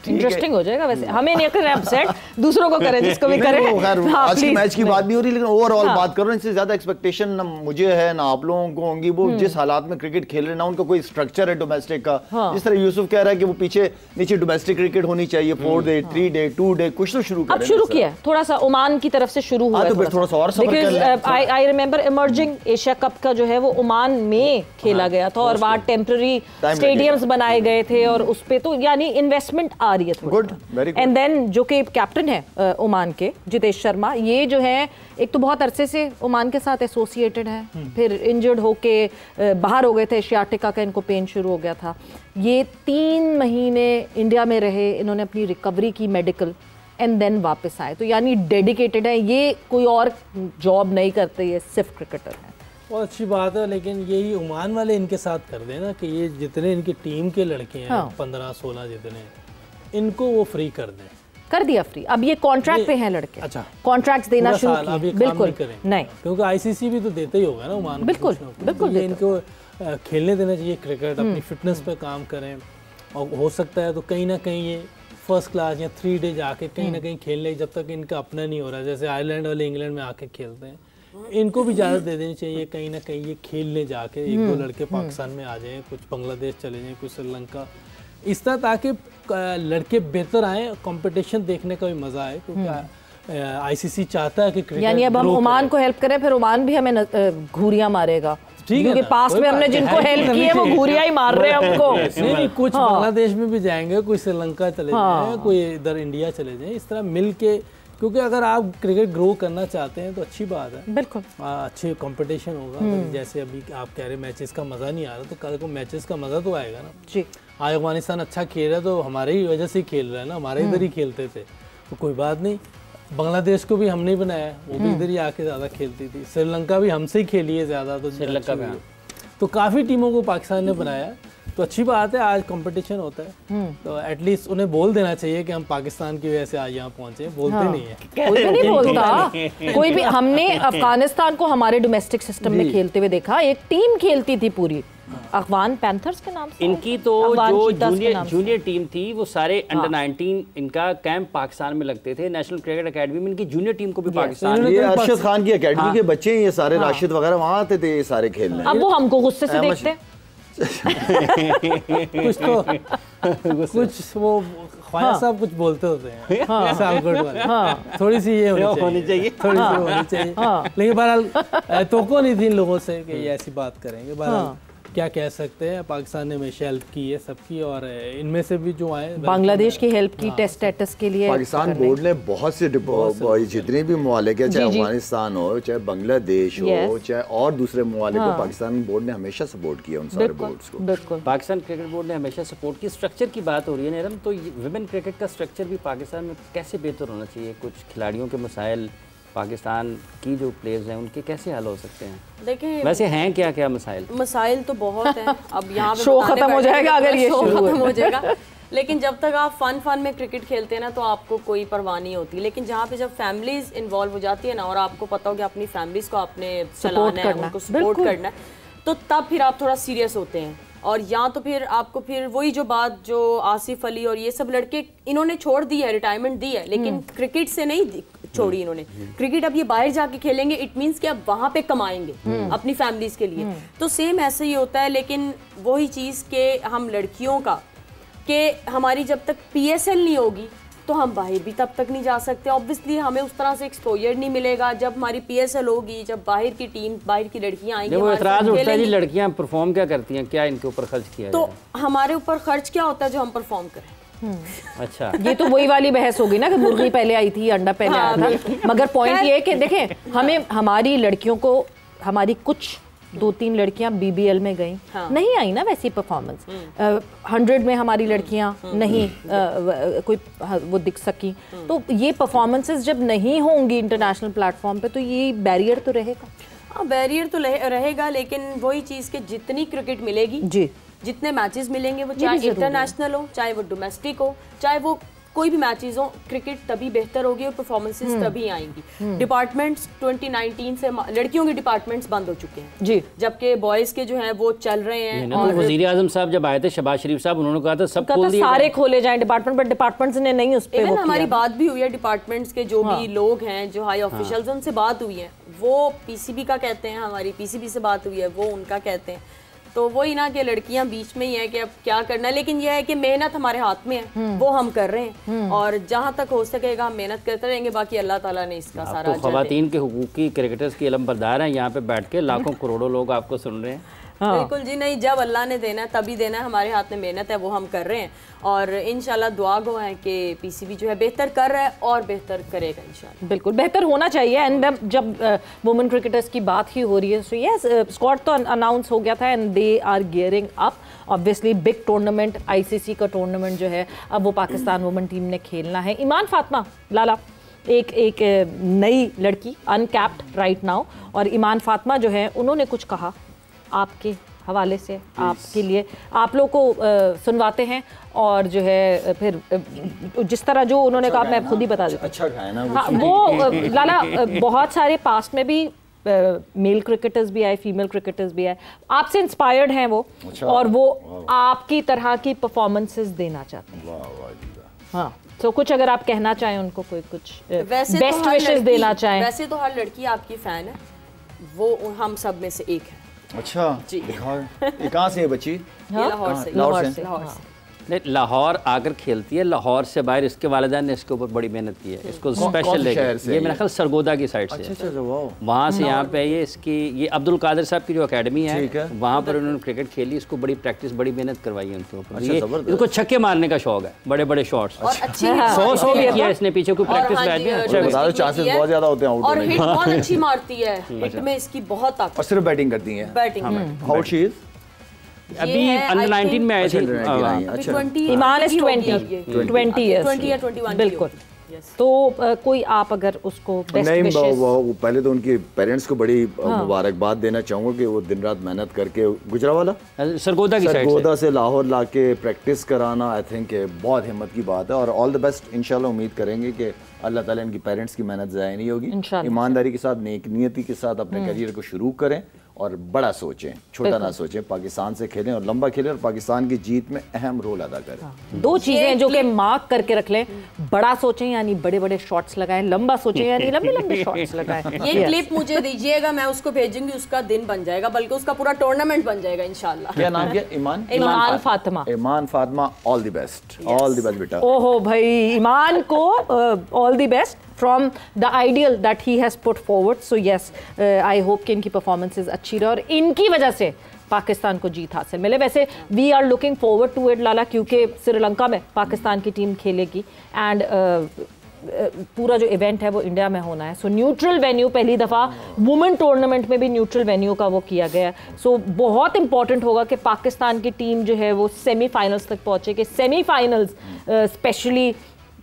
इंटरेस्टिंग हो जाएगा वैसे, हमें नहीं करना अपसेट, दूसरों को करें जिसको भी करें। आज की मैच की बात नहीं हो रही, लेकिन ओवरऑल बात करो, इससे ज्यादा एक्सपेक्टेशन ना मुझे है ना आप लोगों को होंगी। वो जिस हालात में क्रिकेट खेल रहे ना, उनका कोई स्ट्रक्चर है डोमेस्टिक का, जिस तरह यूसुफ कह रहा है कि वो पीछे नीचे डोमेस्टिक क्रिकेट होनी चाहिए, 4 डे 3 डे 2 डे कुछ तो शुरू करें। अब शुरू किया थोड़ा सा, ओमान की तरफ से शुरू हुआ है थोड़ा सा और सफर कर लें। I remember emerging Asia cup का जो है वो ओमान में खेला गया था और वहाँ टेम्पररी स्टेडियम्स बनाए गए थे और उस पे तो यानी इन्वेस्टमेंट आ रही है। Good, very good. And then जो कि कैप्टन है ओमान के जितेश शर्मा, ये जो है एक तो बहुत अरसे से ओमान के साथ एसोसिएटेड है, फिर इंजर्ड होके बाहर हो गए थे, एशियाटिका का इनको पेन शुरू हो गया था। ये 3 महीने इंडिया में रहे, इन्होंने अपनी रिकवरी की मेडिकल एंड देन वापस आए, तो यानी डेडिकेटेड है, ये कोई और जॉब नहीं करते, ये सिर्फ क्रिकेटर है। बहुत अच्छी बात है, लेकिन यही ओमान वाले इनके साथ कर देना कि ये जितने इनकी टीम के लड़के हैं 15-16 जितने, इनको वो फ्री कर दें। कर दिया फ्री, अब ये कॉन्ट्रैक्ट पे हैं लड़के। अच्छा, कॉन्ट्रैक्ट्स देना शुरू किए। बिल्कुल नहीं, क्योंकि आईसीसी भी तो देता ही होगा ना ओमान को। बिल्कुल बिल्कुल, इनको खेलने देना चाहिए क्रिकेट, अपनी फिटनेस पे काम करें, और हो सकता है तो कहीं ना कहीं ये फर्स्ट क्लास या 3 डे जाके कहीं ना कहीं खेल ले, जब तक इनका अपना नहीं हो रहा। जैसे आयरलैंड वाले इंग्लैंड में आके खेलते हैं, इनको भी इजाज़त दे देनी चाहिए कहीं ना कहीं ये खेलने जाके। 1-2 लड़के पाकिस्तान में आ जाएं, कुछ बांग्लादेश चले जाएं, कुछ श्रीलंका, इस तरह, ताकि लड़के बेहतर आए, कंपटीशन देखने का भी मज़ा आए। क्योंकि आईसीसी चाहता है कि क्रिकेट, यानी अब हम ओमान को हेल्प करें, फिर ओमान भी हमें घूरियां मारेगा। क्योंकि पास्ट में हमने जिनको हेल्प की है वो घूरियां ही मार रहे हैं हमको। नहीं, कुछ बांग्लादेश में भी जाएंगे, कोई श्रीलंका चले जाएं, कोई इधर इंडिया चले जाएं, इस तरह मिल के, क्योंकि अगर आप क्रिकेट ग्रो करना चाहते हैं तो अच्छी बात है। बिल्कुल अच्छे कंपटीशन होगा। जैसे अभी आप कह रहे मैचेस का मज़ा नहीं आ रहा, तो कल को मैचेस का मज़ा तो आएगा ना जी। आज अफगानिस्तान अच्छा खेल रहा है तो हमारे ही वजह से खेल रहा है ना, हमारे इधर ही खेलते थे, तो कोई बात नहीं। बांग्लादेश को भी हमने बनाया, वो भी इधर ही आके ज़्यादा खेलती थी। श्रीलंका भी हमसे ही खेली है ज़्यादा, तो श्रीलंका में तो काफ़ी टीमों को पाकिस्तान ने बनाया, तो अच्छी बात है। आज कंपटीशन होता है तो एटलीस्ट उन्हें बोल देना चाहिए कि हम पाकिस्तान की वजह से आज यहाँ पहुंचे। बोलते नहीं है, कोई भी नहीं बोलता कोई भी। हमने अफगानिस्तान को हमारे डोमेस्टिक सिस्टम में खेलते हुए देखा, एक टीम खेलती थी पूरी, अफगान पैंथर्स के नाम से। इनकी तो जो जूनियर टीम थी वो सारे अंडर 19 इनका कैंप पाकिस्तान में लगते थे। नेशनल क्रिकेट एकेडमी में इनकी जूनियर टीम को भी पाकिस्तान, ये अरशद खान की एकेडमी के बच्चे हैं ये सारे, राशिद वगैरह वहाँ आते थे ये सारे खेलने। अब वो हमको गुस्से से देखते हैं। कुछ वो ख्वाजा साहब कुछ बोलते होते हैं सालकोट वाले, थोड़ी सी ये होनी चाहिए, थोड़ी सी होनी चाहिए। लेकिन बहरहाल तोको नहीं थी इन लोगों से कि ये ऐसी बात करेंगे। बहरहाल क्या कह सकते हैं, पाकिस्तान ने हमेशा हेल्प की है सबकी, और इनमें से भी जो आए बांग्लादेश की हेल्प की टेस्ट स्टेटस के लिए। पाकिस्तान बोर्ड ने बहुत से जितने भी ममालिक है, चाहे अफगानिस्तान हो, चाहे बांग्लादेश हो, चाहे और दूसरे ममालिक हो, पाकिस्तान बोर्ड ने हमेशा सपोर्ट किया उन सारे बोर्ड्स को। बिल्कुल, पाकिस्तान क्रिकेट बोर्ड ने हमेशा सपोर्ट की। स्ट्रक्चर की बात हो रही है नीरम, तो विमेन क्रिकेट का स्ट्रक्चर भी पाकिस्तान में कैसे बेहतर होना चाहिए? कुछ खिलाड़ियों के मसाइल पाकिस्तान की जो प्लेयर्स हैं उनके कैसे हल हो सकते हैं? देखिए वैसे हैं क्या मसाइल तो बहुत हैं। अब यहाँ पे शो खत्म हो जाएगा अगर ये शो खत्म हो जाएगा। लेकिन जब तक आप फन में क्रिकेट खेलते हैं ना तो आपको कोई परवाह नहीं होती। लेकिन जहाँ पे जब फैमिलीज इन्वॉल्व हो जाती है ना, और आपको पता हो कि अपनी फैमिलीज को आपने चलाना है, उनको सपोर्ट करना है, तो तब फिर आप थोड़ा सीरियस होते हैं। और या तो फिर आपको फिर वही जो बात जो आसिफ अली और ये सब लड़के इन्होंने छोड़ दी है, रिटायरमेंट दी है, लेकिन क्रिकेट से नहीं छोड़ी इन्होंने। क्रिकेट अब ये बाहर जाके खेलेंगे, इट मींस कि अब वहां पे कमाएंगे अपनी फैमिलीज के लिए। तो सेम ऐसे ही होता है। लेकिन वही चीज़ के हम लड़कियों का कि हमारी जब तक PSL नहीं होगी तो हम बाहर भी तब तक नहीं जा सकते। ऑब्वियसली हमें उस तरह से एक्सपोजर नहीं मिलेगा। जब हमारी PSL होगी, जब बाहर की टीम, बाहर की लड़कियां आएंगी, वो एतराज उठता है जी लड़कियां परफॉर्म क्या करती हैं, क्या इनके ऊपर खर्च किया तो हमारे ऊपर खर्च क्या होता है जो हम परफॉर्म करें। अच्छा, ये तो वही वाली बहस होगी ना कि मुर्गी पहले आई थी, अंडा पहले आया था। मगर पॉइंट ये है कि देखें, हमें हमारी लड़कियों को, हमारी कुछ 2-3 लड़कियां BBL में गई, नहीं आई ना वैसी परफॉर्मेंस। 100 में हमारी लड़कियां नहीं कोई वो दिख सकी। तो ये परफॉर्मेंसेस जब नहीं होंगी इंटरनेशनल प्लेटफॉर्म पे तो ये बैरियर तो रहेगा। हाँ, बैरियर तो रहेगा, लेकिन वही चीज़ के जितनी क्रिकेट मिलेगी जी, जितने मैचेस मिलेंगे, वो चाहे इंटरनेशनल हो, चाहे वो डोमेस्टिक हो, चाहे वो कोई भी मैचेस हो, क्रिकेट तभी बेहतर होगी और परफॉर्मेंसेस तभी आएंगी। डिपार्टमेंट्स 2019 से लड़कियों के डिपार्टमेंट्स बंद हो चुके हैं जी, जबकि बॉयज के जो हैं वो चल रहे हैं। और वजीर आजम साहब जब आए थे, शहबाज शरीफ साहब, उन्होंने कहा था सब खोल दिए, सारे खोले जाएं डिपार्टमेंट, बट डिपार्टमेंट्स ने नहीं उस पे वो किया। हमारी बात भी हुई है डिपार्टमेंट्स के जो भी लोग हैं, जो हाई ऑफिशियल्स, उनसे बात हुई है, वो पीसीबी का कहते हैं, हमारी पीसीबी से बात हुई है, वो उनका कहते हैं। तो वही ना कि लड़कियां बीच में ही है कि अब क्या करना है, लेकिन यह है कि मेहनत हमारे हाथ में है, वो हम कर रहे हैं और जहां तक हो सकेगा हम मेहनत करते रहेंगे। बाकी अल्लाह ताला ने इसका सारा तो खवातीन के हुकूक की, क्रिकेटर्स की इलम बरदार हैं, यहाँ पे बैठ के लाखों करोड़ों लोग आपको सुन रहे हैं। बिल्कुल जी, नहीं, जब अल्लाह ने देना है तभी देना है, हमारे हाथ में मेहनत है, वो हम कर रहे हैं और इंशाल्लाह दुआ गो है कि पीसीबी जो है बेहतर कर रहा है और बेहतर करेगा इंशाल्लाह। बिल्कुल बेहतर होना चाहिए। एंड जब वुमेन क्रिकेटर्स की बात ही हो रही है, सो यस, स्क्वाड तो अनाउंस हो गया था and they are gearing up. Obviously big tournament, ICC का टूर्नामेंट जो है अब वो पाकिस्तान वुमेन टीम ने खेलना है। ईमान फातिमा लाला एक नई लड़की, अनकैप्ड राइट नाउ, और ईमान फातिमा जो है उन्होंने कुछ कहा आपके हवाले से, आपके लिए, आप लोग को सुनवाते हैं और जो है फिर जिस तरह जो उन्होंने कहा मैं खुद ही बता देता हूँ। अच्छा खाया ना हाँ, वो लाला बहुत सारे पास्ट में भी मेल क्रिकेटर्स भी आए, फीमेल क्रिकेटर्स भी आए, आपसे इंस्पायर्ड हैं वो, और वो आपकी तरह की परफॉर्मेंसेस देना चाहते हैं। हाँ, तो कुछ अगर आप कहना चाहें उनको, कोई कुछ बेस्ट विशेस देना चाहें। वैसे तो हर लड़की आपकी फैन है, वो हम सब में से एक है। अच्छा जी, ये कहाँ से है बच्ची? लाहौर से। लाहौर से। नहीं, लाहौर आकर खेलती है, लाहौर से बाहर इसके वालिदैन ने इसके ऊपर बड़ी मेहनत की है, इसको स्पेशल लेके, ये मेरा ख्याल सरगोदा की साइड से है, वहाँ से यहाँ पे ये इसकी, ये अब्दुल कादिर साहब की जो अकेडमी है वहाँ पर उन्होंने क्रिकेट खेली, इसको बड़ी प्रैक्टिस, बड़ी मेहनत करवाई है उनके ऊपर। ये इसको छक्के मारने का शौक है, बड़े बड़े शॉट्स, 100 भी किया इसने, पीछे कोई प्रैक्टिस में चांसेस बहुत ज्यादा होते हैं और हिट बहुत अच्छी मारती है, हिट में इसकी बहुत ताकत, और सिर्फ बैटिंग करती है। Batting how she is? अभी अंडर 19 में आए थे। ईमान इज 20 इयर्स, बिल्कुल। तो कोई आप अगर उसको बेस्ट नहीं, विशेस, वो पहले तो उनके पेरेंट्स को बड़ी मुबारकबाद देना चाहूँगा कि वो दिन रात मेहनत करके गुजरावाला सरगोदा की साइड से, सरगोदा से लाहौर लाके प्रैक्टिस कराना, आई थिंक बहुत हिम्मत की बात है और ऑल द बेस्ट। इंशाल्लाह उम्मीद करेंगे कि अल्लाह ताला इनकी पेरेंट्स की मेहनत ज़ाया नहीं होगी, ईमानदारी के साथ, नेक नियति के साथ अपने करियर को शुरू करें और बड़ा सोचें, छोटा ना सोचें, पाकिस्तान से खेलें और लंबा खेलें और पाकिस्तान की जीत में अहम रोल अदा करें। दो चीजें जो कि मार्क करके रख लें, बड़ा सोचें यानी बड़े बड़े शॉट्स लगाएं, लंबा सोचें यानी लंबे लंबे शॉट्स लगाएं। ये क्लिप मुझे दीजिएगा, मैं उसको भेजूंगी, उसका दिन बन जाएगा, बल्कि उसका पूरा टूर्नामेंट बन जाएगा इंशाल्लाह। क्या नाम क्या? Iman? Iman Fatima. Iman Fatima, all the best, all the best बेटा। ओहो भाई, ईमान को all the best from the ideal that he has put forward. So yes, I hope कि इनकी performances अच्छी रहे और इनकी वजह से पाकिस्तान को जीत हासिल मिले। वैसे we are looking forward to it लाला, क्योंकि श्रीलंका में पाकिस्तान की टीम खेलेगी एंड पूरा जो इवेंट है वो इंडिया में होना है। सो न्यूट्रल वेन्यू, पहली दफ़ा वुमेन टूर्नामेंट में भी न्यूट्रल वेन्यू का वो किया गया है। सो बहुत इंपॉर्टेंट होगा कि पाकिस्तान की टीम जो है वो सेमीफाइनल्स तक पहुँचे, कि सेमीफाइनल्स स्पेशली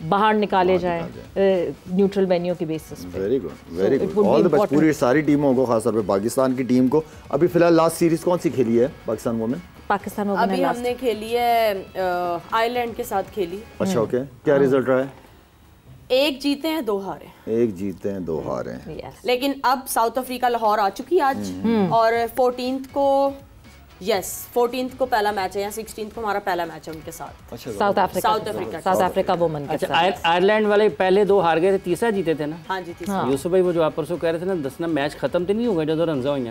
बाहर निकाले जाए न्यूट्रल वेन्यू की बेसिस पे। Very good, very good, all the best पूरी सारी टीमों को, खासतौर पे पाकिस्तान की टीम को। अभी फिलहाल लास्ट सीरीज कौन सी खेली है पाकिस्तान वुमेन? पाकिस्तान वुमेन अभी हमने खेली है आयरलैंड के साथ खेली। अच्छा, ओके, क्या रिजल्ट रहा है? एक जीते हैं 2 हारे। एक जीते हैं 2 हारे। लेकिन अब साउथ अफ्रीका लाहौर आ चुकी है आज, और 14th को 14th को पहला मैच है, या 16th को हमारा पहला मैच है उनके साथ। अच्छा, साउथ अफ्रीका वुमेन के साथ। आयरलैंड वाले पहले 2 हार गए थे, तीसरा जीते थे ना? हाँ जी, तीसरा। यूसुफ भाई वो जो आप परसों कह रहे थे ना, 10 ना मैच खत्म तो नहीं हो गए जो रंजा हुई ने।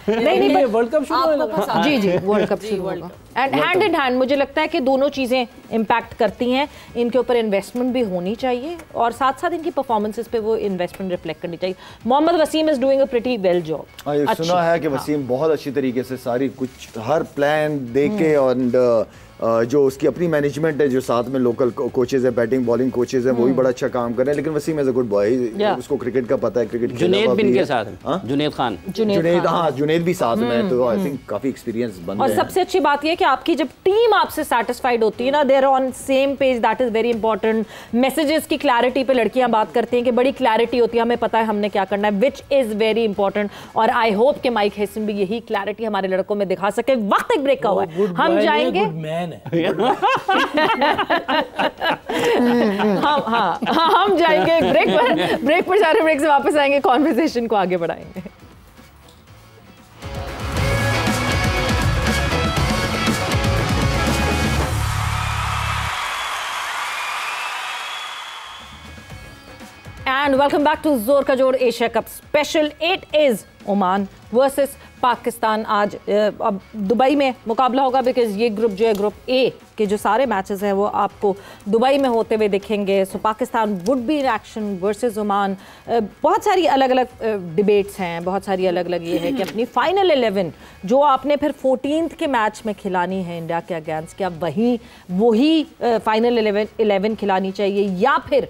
नहीं, वर्ल्ड कप शुरू होगा। जी, वर्ल्ड कप शुरू होगा एंड हैंड इन हैंड मुझे लगता है कि दोनों चीज़ें इम्पैक्ट करती हैं। इनके ऊपर इन्वेस्टमेंट भी होनी चाहिए और साथ साथ इनकी परफॉर्मेंसेस पे वो इन्वेस्टमेंट रिफ्लेक्ट करनी चाहिए। Mohammad Wasim is doing a pretty well job. सुना है कि वसीम बहुत अच्छी तरीके से सारी कुछ हर प्लान देके और जो उसकी अपनी मैनेजमेंट है, जो साथ में लोकल कोचेज है, बैटिंग बॉलिंग कोचेज है, वो भी बड़ा अच्छा काम कर रहे हैं। लेकिन Wasim as a good boy, उसको क्रिकेट का पता है, क्रिकेट जुनैद बिन के साथ, जुनैद खान, जुनैद भी साथ में, तो आई थिंक काफी एक्सपीरियंस बन और सबसे अच्छी बात यह है कि आपकी जब टीम आपसे सेटिस्फाइड होती है ना, there on same page, that is very important. Messages की क्लैरिटी पे लड़कियां बात करती हैं कि बड़ी क्लैरिटी होती है, हमें पता है हमने क्या करना है, विच इज वेरी इंपॉर्टेंट। और आई होप कि माइक हेसन भी यही क्लैरिटी हमारे लड़कों में दिखा सके। वक्त एक ब्रेक का हुआ है, हम जाएंगे हम जाएंगे ब्रेक पर जा रहे, ब्रेक से वापस आएंगे, कॉन्वर्सेशन को आगे बढ़ाएंगे। And welcome back to जोर का जोर Asia cup special. It is Oman versus Pakistan. आज अब दुबई में मुकाबला होगा, बिकॉज ये ग्रुप जो है, ग्रुप ए के जो सारे मैचेस हैं वो आपको दुबई में होते हुए दिखेंगे। So Pakistan would be in action versus Oman. बहुत सारी अलग अलग डिबेट्स हैं, बहुत सारी अलग अलग ये है कि अपनी फाइनल 11 जो आपने फिर 14th के मैच में खिलानी है इंडिया के अगेंस्ट, क्या वही फाइनल 11 खिलानी चाहिए, या फिर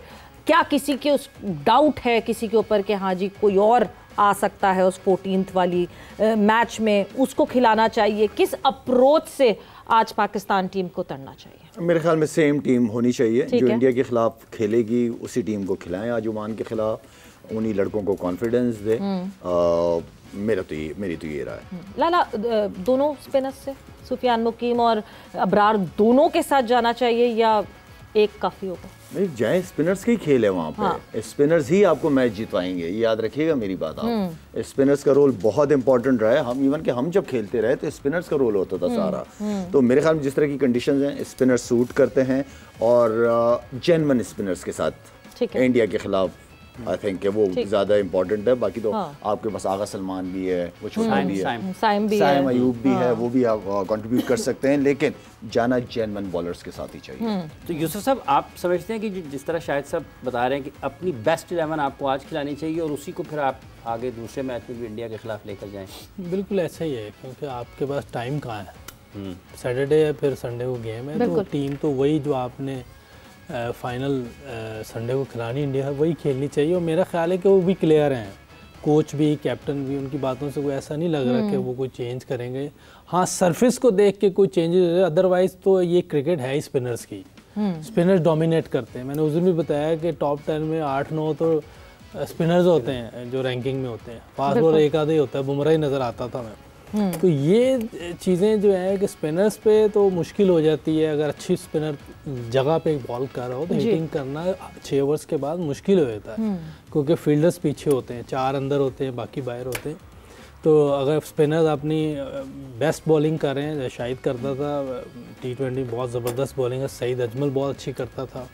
क्या किसी के उस डाउट है किसी के ऊपर कि हाँ जी कोई और आ सकता है उस 14th वाली मैच में, उसको खिलाना चाहिए? किस अप्रोच से आज पाकिस्तान टीम को उतरना चाहिए? मेरे ख्याल में सेम टीम होनी चाहिए जो इंडिया के खिलाफ खेलेगी, उसी टीम को खिलाएं आज ओमान के खिलाफ, उन्हीं लड़कों को कॉन्फिडेंस दे। मेरी तो ये राय है। लाला, दोनों स्पिनर्स से सुफियान मुकीम और अबरार दोनों के साथ जाना चाहिए या एक काफी होगा? नहीं, जाए, स्पिनर्स का ही खेल है वहाँ पे। हाँ। स्पिनर्स ही आपको मैच जितवाएंगे, ये याद रखिएगा मेरी बात आप। स्पिनर्स का रोल बहुत इंपॉर्टेंट रहा है। हम इवन कि हम जब खेलते रहे तो स्पिनर्स का रोल होता था सारा। तो मेरे ख्याल में जिस तरह की कंडीशंस हैं, स्पिनर्स सूट करते हैं, और जेन्युइन स्पिनर्स के साथ इंडिया के खिलाफ आई थिंक वो ज्यादा इंपॉर्टेंट है। बाकी तो आपके पास आगा सलमान भी है, वो छोटा भी है, साइम अयूब भी है, वो भी आप कंट्रीब्यूट कर सकते हैं, लेकिन जाना जेन्युइन बॉलर्स के साथ ही चाहिए। तो यूसुफ साहब, आप समझते हैं कि जिस तरह शायद साहब बता रहे हैं कि अपनी बेस्ट 11 आपको आज खिलानी चाहिए और उसी को फिर आप आगे दूसरे मैच में भी इंडिया के खिलाफ लेकर जाएं? बिल्कुल ऐसा ही है, क्योंकि आपके पास टाइम कहाँ है, सैटरडे या फिर संडे को गेम है, तो टीम तो वही जो आपने फाइनल संडे को खिलानी इंडिया है वही खेलनी चाहिए। और मेरा ख्याल है कि वो भी क्लियर हैं, कोच भी, कैप्टन भी, उनकी बातों से कोई ऐसा नहीं लग रहा कि वो कोई चेंज करेंगे। हाँ, सरफेस को देख के कोई चेंजेस, अदरवाइज तो ये क्रिकेट है ही स्पिनर्स की। स्पिनर्स डोमिनेट करते हैं। मैंने उस दिन भी बताया कि टॉप 10 में 8-9 तो स्पिनर्स होते हैं जो रैंकिंग में होते हैं, फास्ट बॉलर एक आधा ही होता है, बुमराह ही नज़र आता था मैं। तो ये चीज़ें जो है कि स्पिनर्स पे तो मुश्किल हो जाती है। अगर अच्छी स्पिनर जगह पे बॉल कर रहा हो तो हिटिंग करना 6 ओवर्स के बाद मुश्किल हो जाता है, क्योंकि फील्डर्स पीछे होते हैं, 4 अंदर होते हैं, बाकी बाहर होते हैं। तो अगर स्पिनर्स अपनी बेस्ट बॉलिंग कर रहे हैं, शाहिद करता था T20 बहुत ज़बरदस्त बॉलिंग है, सईद अजमल बहुत अच्छी करता था,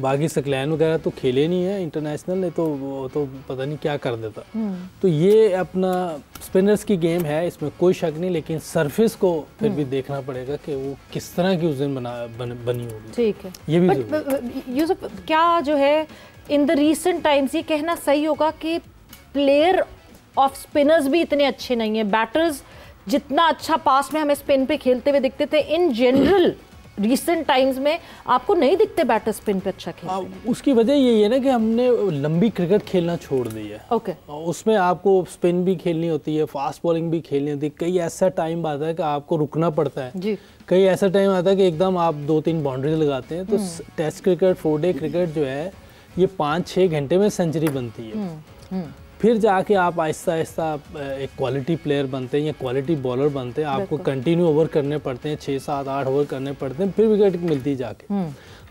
बाकी सकलैन वगैरह तो खेले नहीं है इंटरनेशनल ने, तो वो तो पता नहीं क्या कर देता। तो ये अपना स्पिनर्स की गेम है, इसमें कोई शक नहीं, लेकिन सरफेस को फिर भी देखना पड़ेगा कि वो किस तरह की उस दिन बनी होगी। ठीक है, ये भी यूसुफ, क्या जो है इन द रीसेंट टाइम्स ये कहना सही होगा कि प्लेयर ऑफ स्पिनर्स भी इतने अच्छे नहीं है? बैटर्स जितना अच्छा पास में हमें स्पिन पे खेलते हुए दिखते थे, इन जनरल रिसेंट टाइम्स में आपको नहीं दिखते बैटर स्पिन पे अच्छा खेलते। उसकी वजह यही है ना कि हमने लंबी क्रिकेट खेलना छोड़ दी है। ओके। उसमें आपको स्पिन भी खेलनी होती है, फास्ट बॉलिंग भी खेलनी होती है। कई ऐसा टाइम आता है कि आपको रुकना पड़ता है जी। कई ऐसा टाइम आता है कि एकदम आप 2-3 बाउंड्रीज लगाते हैं। तो टेस्ट क्रिकेट, 4 डे क्रिकेट जो है ये 5-6 घंटे में सेंचुरी बनती है। फिर जाके आप आहिस्ता आहिस्ता एक क्वालिटी प्लेयर बनते हैं या क्वालिटी बॉलर बनते हैं। आपको कंटिन्यू ओवर करने पड़ते हैं, 6-7-8 ओवर करने पड़ते हैं, फिर विकेट मिलती है जाके।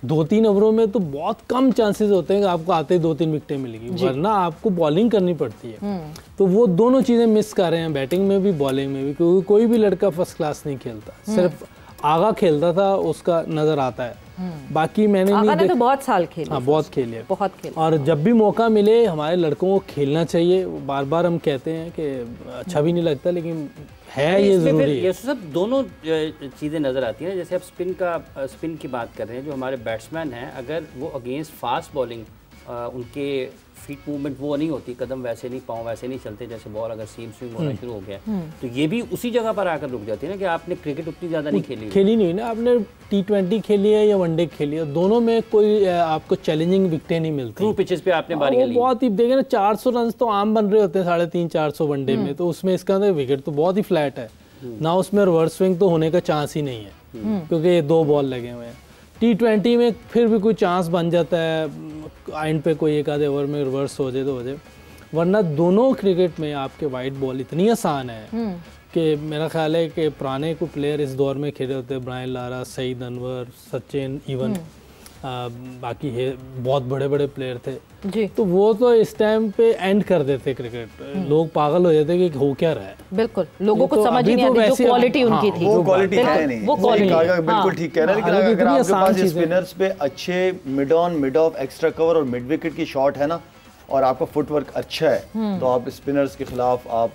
2-3 ओवरों में तो बहुत कम चांसेस होते हैं कि आपको आते ही 2-3 विकेटें मिलेगी, वरना आपको बॉलिंग करनी पड़ती है। तो वो दोनों चीज़ें मिस कर रहे हैं, बैटिंग में भी बॉलिंग में भी, क्योंकि कोई भी लड़का फर्स्ट क्लास नहीं खेलता। सिर्फ आगा खेलता था, उसका नज़र आता है, बाकी मैंने नहीं तो बहुत साल खेले। हाँ, बहुत खेले, बहुत खेले। और जब भी मौका मिले हमारे लड़कों को खेलना चाहिए। बार बार हम कहते हैं कि अच्छा भी नहीं लगता, लेकिन है ये ज़रूरी है। ये सब दोनों चीज़ें नज़र आती हैं। जैसे आप स्पिन की बात कर रहे हैं, जो हमारे बैट्समैन हैं, अगर वो अगेंस्ट फास्ट बॉलिंग उनके फीट मूवमेंट वो नहीं होती, कदम वैसे नहीं, पाँव वैसे नहीं चलते, जैसे बॉल अगर सीम स्विंग होना शुरू हो गया तो ये भी उसी जगह पर आकर रुक जाती है ना कि आपने क्रिकेट उतनी ज़्यादा नहीं खेली नहीं ना, आपने T20 खेली है या वनडे खेली है, दोनों में कोई आपको चैलेंजिंग विकेटें नहीं मिलती। ट्रू पिचेस पे आपने बारी ली, बहुत ही देखे ना 400 रन तो आम बन रहे होते हैं 350-400 वनडे में, तो उसमें इसका विकेट तो बहुत ही फ्लैट है ना, उसमें रिवर्स स्विंग तो होने का चांस ही नहीं है क्योंकि ये 2 बॉल लगे हुए हैं। T20 में फिर भी कोई चांस बन जाता है, एंड पे कोई एक आधे ओवर में रिवर्स हो जाए तो हो जाए, वरना दोनों क्रिकेट में आपके वाइट बॉल इतनी आसान है कि मेरा ख्याल है कि पुराने को प्लेयर इस दौर में खेले होते हैं, Brian Lara, Saeed Anwar, Sachin, even बाकी है बहुत बड़े बड़े प्लेयर थे जी, तो वो तो इस टाइम पे एंड कर देते क्रिकेट, लोग पागल हो जाते कि हो क्या रहा है। बिल्कुल, लोगों को समझ नहीं आती जो क्वालिटी उनकी थी, वो क्वालिटी है नहीं, वो क्वालिटी बिल्कुल ठीक कह रहे हैं। लेकिन अगर आपके पास स्पिनर्स पे अच्छे mid on, mid of, extra cover और मिड विकेट की शॉट है ना, और आपका फुटवर्क अच्छा है, तो आप स्पिनर्स के खिलाफ आप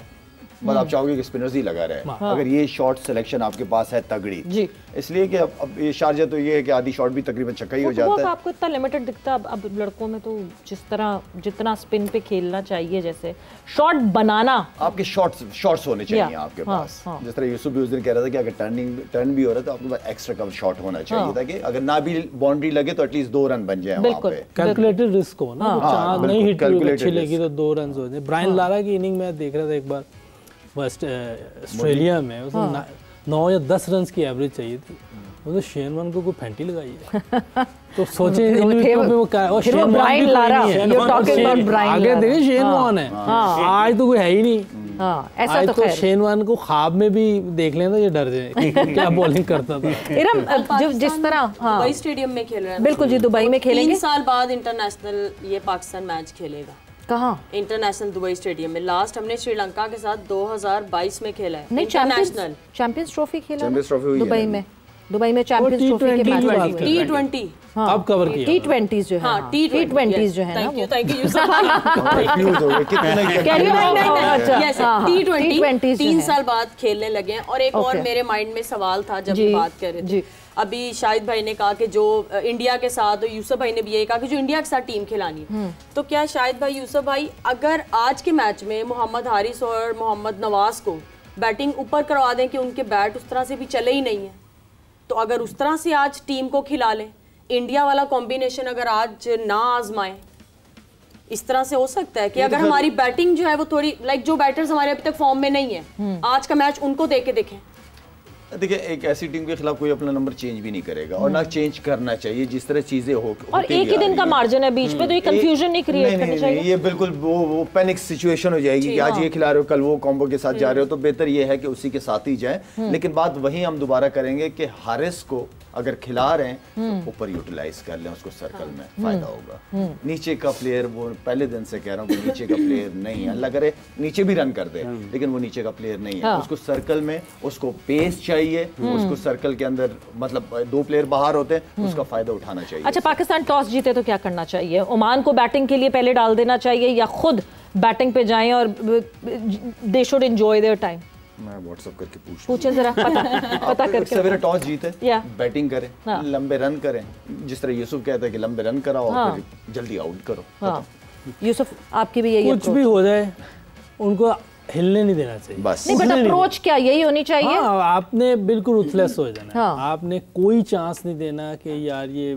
आप चाहोगे कि स्पिनर्स ही लगा रहे, अगर ये शॉट सिलेक्शन आपके पास है तगड़ी जी। इसलिए कि अब ये शारजा तो ये है कि आधी शॉट भी तकरीबन छक्का ही हो जाता है। आपको इतना लिमिटेड दिखता है अब लड़कों में, तो जिस तरह जितना स्पिन पे खेलना चाहिए, जैसे शॉट बनाना, आपके शॉट्स होने चाहिए आपके पास। जिस तरह यूसुफ भी उस दिन कह रहा था कि अगर टर्न भी हो रहा है तो आपके पास एक्स्ट्रा कवर शॉट होना चाहिए था कि अगर ना भी बाउंड्री लगे तो एटलीस्ट 2 रन बन जाए वहां पे। कैलकुलेटेड रिस्क हो ना, चांस नहीं हिट अच्छी लगी तो 2 रन हो जाए। ब्रायन लारा की इनिंग में देख रहा था एक बार वेस्ट ऑस्ट्रेलिया में, उसको 9 या 10 रन की एवरेज चाहिए थी, वो तो शेन वॉर्न को कोई फैंटी लगाई है तो सोचे ब्रायन लारा, आगे देखे शेन वॉर्न है, आज तो कोई है ही नहीं। ऐसा आज तो शेन वॉर्न को ख्वाब में भी देख लेना ये डर जाए क्या बॉलिंग करता था। इरम जिस तरह दुबई स्टेडियम में खेल रहे हैं, बिल्कुल जी, दुबई में खेलेंगे, 3 साल बाद इंटरनेशनल ये पाकिस्तान मैच खेलेगा। कहाँ? इंटरनेशनल दुबई स्टेडियम में। लास्ट हमने श्रीलंका के साथ 2022 में खेला है इंटरनेशनल चैंपियंस ट्रॉफी खेला दुबई में, दुबई में चैंपियंस ट्रॉफी के मैच, T20 अब कवर किया, T20s जो है, T20s जो है ना, थैंक यू T20 3 साल बाद खेलने लगे हैं। और एक और मेरे माइंड में सवाल था जब बात कर रहे थे, अभी शाहिद भाई ने कहा कि जो इंडिया के साथ, यूसुफ भाई ने भी यही कहा कि जो इंडिया के साथ टीम खिलानी है, तो क्या शाहिद भाई, यूसुफ भाई, अगर आज के मैच में मोहम्मद हारिस और मोहम्मद नवाज को बैटिंग ऊपर करवा दें कि उनके बैट उस तरह से भी चले ही नहीं है, तो अगर उस तरह से आज टीम को खिला लें, इंडिया वाला कॉम्बिनेशन अगर आज ना आजमाएं, इस तरह से हो सकता है कि अगर हमारी बैटिंग जो है वो थोड़ी जो बैटर्स हमारे अभी तक फॉर्म में नहीं है, आज का मैच उनको दे के देखें। देखिए, एक ऐसी टीम के खिलाफ कोई अपना नंबर चेंज भी नहीं करेगा और ना चेंज करना चाहिए, जिस तरह चीजें हो और एक ही दिन का मार्जिन है बीच पे, तो ये कंफ्यूजन नहीं क्रिएट करनी चाहिए। ये बिल्कुल वो पैनिक सिचुएशन हो जाएगी कि आज ये खिला रहे हो, कल वो कॉम्बो के साथ जा रहे हो, तो बेहतर ये है कि उसी के साथ ही जाए। लेकिन बात वही हम दोबारा करेंगे कि हारिस को अगर खिला रहे हैं तो ऊपर यूटिलाइज कर लें, उसको सर्कल में फायदा होगा। नीचे का प्लेयर, वो पहले दिन से कह रहा हूँ, नीचे का प्लेयर नहीं है, अल्लाह करे नीचे भी रन कर दे, लेकिन वो नीचे का प्लेयर नहीं है, उसको सर्कल में, उसको पेस चाहिए, उसको सर्कल के अंदर, मतलब 2 प्लेयर बाहर होते हैं, उसका फायदा उठाना चाहिए। अच्छा, पाकिस्तान टॉस जीते तो क्या करना चाहिए? ओमान को बैटिंग के लिए पहले डाल देना चाहिए या खुद बैटिंग पे जाएं और they should enjoy their time? मैं व्हाट्सएप करके पूछें जरा, पता करके। सवेरे टॉस जीते, बैटिंग करें, लंबे रन करें, जिस तरह यूसुफ कहता है कि लंबे रन कराओ और फिर जल्दी आउट करो। यूसुफ, आपकी भी यही कुछ भी हो जाए उनको हिलने नहीं देना चाहिए बस। नहीं, बट अप्रोच क्या यही होनी चाहिए? आपने बिल्कुल उथलेस हो जाना, आपने कोई चांस नहीं देना कि यार ये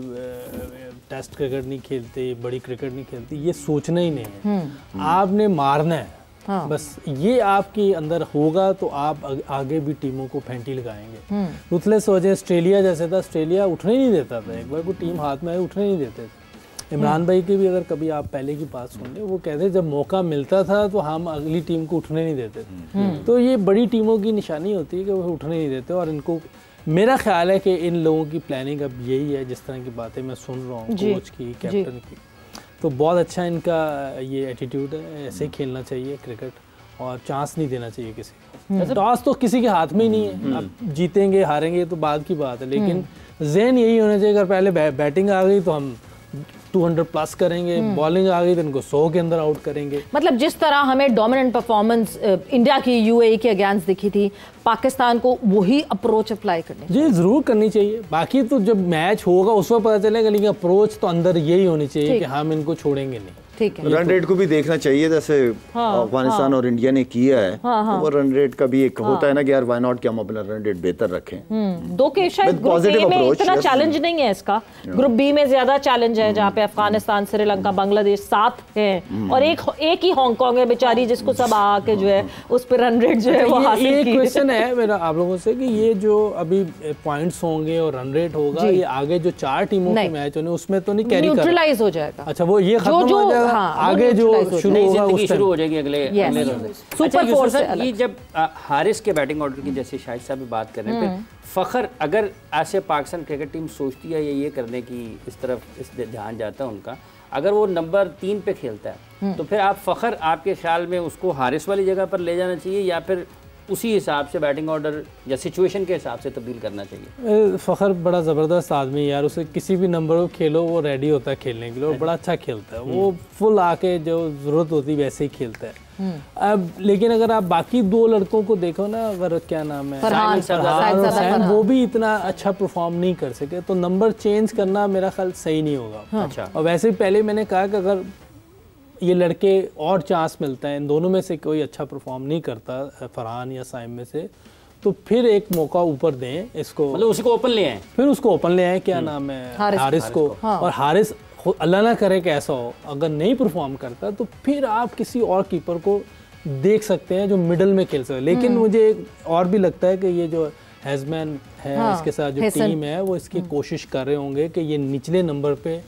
टेस्ट क्रिकेट नहीं खेलते, बड़ी क्रिकेट नहीं खेलती, ये सोचना ही नहीं है, आपने मारना है। बस ये आपके अंदर होगा तो आप आगे भी टीमों को फेंटी लगाएंगे। रुथलेस हो जाए, ऑस्ट्रेलिया जैसे था, ऑस्ट्रेलिया उठने नहीं देता था, एक बार कोई टीम हाथ में आए उठने नहीं देते थे। इमरान भाई की भी अगर कभी आप पहले की बात सुन ले, वो कहते जब मौका मिलता था तो हम अगली टीम को उठने नहीं देते थे। तो ये बड़ी टीमों की निशानी होती है कि वो उठने नहीं देते, और इनको मेरा ख्याल है कि इन लोगों की प्लानिंग अब यही है, जिस तरह की बातें मैं सुन रहा हूँ कोच की, कैप्टन की, तो बहुत अच्छा इनका ये एटीट्यूड है, ऐसे ही खेलना चाहिए क्रिकेट और चांस नहीं देना चाहिए किसी को। टॉस तो किसी के हाथ में ही नहीं है, अब जीतेंगे हारेंगे तो बाद की बात है, लेकिन ज़हन यही होना चाहिए, अगर पहले बैटिंग आ गई तो हम 200 प्लस करेंगे, बॉलिंग आ गई तो इनको 100 के अंदर आउट करेंगे। मतलब जिस तरह हमें डोमिनेंट परफॉर्मेंस इंडिया की यूएई के अगेंस्ट दिखी थी, पाकिस्तान को वही अप्रोच अप्लाई करनी जी ज़रूर करनी चाहिए। बाकी तो जब मैच होगा उस वक्त पता चलेगा, लेकिन अप्रोच तो अंदर यही होनी चाहिए कि हम इनको छोड़ेंगे नहीं। ठीक है, रन रेट को भी देखना चाहिए, जैसे अफगानिस्तान और इंडिया ने किया है, तो वो रन रेट का भी एक होता है ना कि यार व्हाई नॉट कि हम अपना रन रेट बेहतर रखें। दो के शायद ग्रुप ए में इतना चैलेंज नहीं है इसका, ग्रुप बी में ज्यादा चैलेंज है जहाँ पे अफगानिस्तान, श्रीलंका, बांग्लादेश साथ हैं और एक ही हांगकांग है बेचारी जिसको सब आके जो है उस पर रन रेट जो है वो हासिल की। एक क्वेश्चन है मेरा आप लोगों से कि ये जो अभी पॉइंट्स होंगे और रन रेट होगा, ये आगे जो 4 टीमों के मैच होने उसमें तो नहीं कैरी न्यूट्रलाइज हो जाएगा। अच्छा, वो ये खत्म हो जाएगा, आगे जो शुरू होगा उस शुरू हो जाएगी अगले सुपर फोर से। ये जब हारिस के बैटिंग ऑर्डर की जैसे शाहिद साहब भी बात कर रहे हैं, फखर अगर ऐसे पाकिस्तान क्रिकेट टीम सोचती है ये करने की इस तरफ इस ध्यान जाता है उनका, अगर वो नंबर 3 पे खेलता है तो फिर आप फखर आपके ख्याल में उसको हारिस वाली जगह पर ले जाना चाहिए या फिर उसी हिसाब से बैटिंग ऑर्डर या सिचुएशन के हिसाब से तब्दील करना चाहिए? फ़खर बड़ा ज़बरदस्त आदमी है यार, उसे किसी भी नंबर को खेलो वो रेडी होता है खेलने के लिए और बड़ा अच्छा खेलता है। वो फुल आके जो ज़रूरत होती है वैसे ही खेलता है। अब लेकिन अगर आप बाकी 2 लड़कों को देखो ना, अगर क्या नाम है फरहान और सैम, वो भी इतना अच्छा परफॉर्म नहीं कर सके, तो नंबर चेंज करना मेरा ख्याल सही नहीं होगा। अच्छा, और वैसे ही पहले मैंने कहा कि अगर ये लड़के और चांस मिलता है, इन दोनों में से कोई अच्छा परफॉर्म नहीं करता फरहान या साइम में से, तो फिर एक मौका ऊपर दें इसको, मतलब उसको ओपन ले आए, फिर उसको ओपन ले आए, क्या नाम है हारिस को। और हारिस अल्लाह ना करे कि ऐसा हो, अगर नहीं परफॉर्म करता तो फिर आप किसी और कीपर को देख सकते हैं जो मिडल में खेल सकते। लेकिन मुझे और भी लगता है कि ये जो हैजमैन है इसके साथ जो टीम है वो इसकी कोशिश कर रहे होंगे कि ये निचले नंबर पे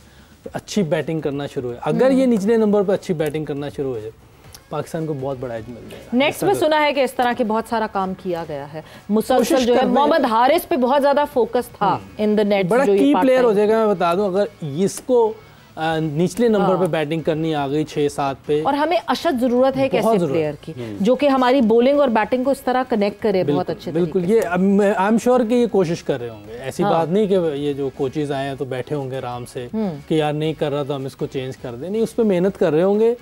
अच्छी बैटिंग करना शुरू है। अगर ये निचले नंबर पे अच्छी बैटिंग करना शुरू हो जाए, पाकिस्तान को बहुत बड़ा एज मिल जाएगा। नेट्स में सुना है कि इस तरह के बहुत सारा काम किया गया है, मुसलसल जो है मोहम्मद हारिस पे बहुत ज्यादा फोकस था इन द नेट्स। बड़ा की प्लेयर हो जाएगा, मैं बता दूं, अगर इसको निचले नंबर पे बैटिंग करनी आ गई 6-7 पे, और हमें अशद जरूरत है कि ऐसे प्लेयर की जो कि हमारी बॉलिंग और बैटिंग को इस तरह कनेक्ट करे बहुत अच्छे तरीके। बिल्कुल, ये आई एम श्योर कि ये कोशिश कर रहे होंगे। ऐसी बात नहीं कि ये जो कोचेज आए हैं तो बैठे होंगे आराम से कि यार नहीं कर रहा तो हम इसको चेंज कर दें, नहीं, उस पर मेहनत कर रहे होंगे।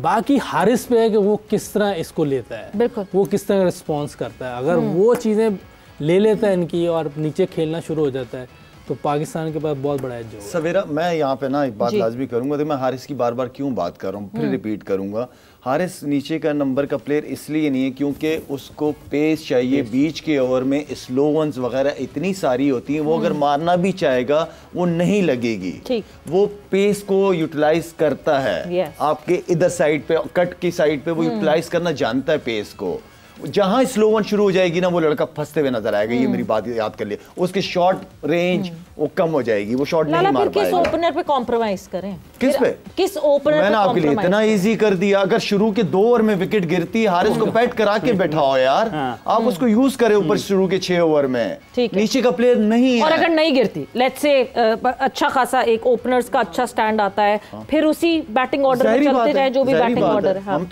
बाकी हारिस पे है कि वो किस तरह इसको लेता है, वो किस तरह रिस्पॉन्स करता है। अगर वो चीज़ें ले लेता है इनकी और नीचे खेलना शुरू हो जाता है तो पाकिस्तान के पास बहुत बड़ा एज होगा। सवेरा, मैं यहाँ पे ना एक बात लाजमी करूंगा, तो मैं हारिस की बार बार क्यों बात कर रहा हूँ, फिर रिपीट करूंगा। हारिस नीचे का नंबर का प्लेयर इसलिए नहीं है क्योंकि उसको पेस चाहिए, बीच के ओवर में स्लो वंस वगैरह इतनी सारी होती हैं, वो अगर मारना भी चाहेगा वो नहीं लगेगी। वो पेस को यूटिलाइज करता है, आपके इधर साइड पे कट की साइड पे वो यूटिलाइज करना जानता है पेस को। जहां स्लो वन शुरू हो जाएगी ना वो लड़का फंसते हुए नजर आएगा, ये मेरी बात याद कर लिए। उसके शॉट रेंज वो कम हो जाएगी, वो शॉट नहीं मार पाएगा। किस ओपनर पे कॉम्प्रोमाइज करें? किस पे? किस ओपनर? मैंने आपके लिए इतना इजी कर दिया, अगर शुरू के 2 ओवर में विकेट गिरती है, हारिस को बैट करा के बैठाओ यार, आप उसको यूज करें ऊपर शुरू के 6 ओवर में, नीचे का प्लेयर नहीं है। और अगर नहीं गिरती, लेट्स से अच्छा खासा एक ओपनर्स का अच्छा स्टैंड आता है, फिर उसी बैटिंग ऑर्डर में चलते रहे जो भी बैटिंग ऑर्डर है,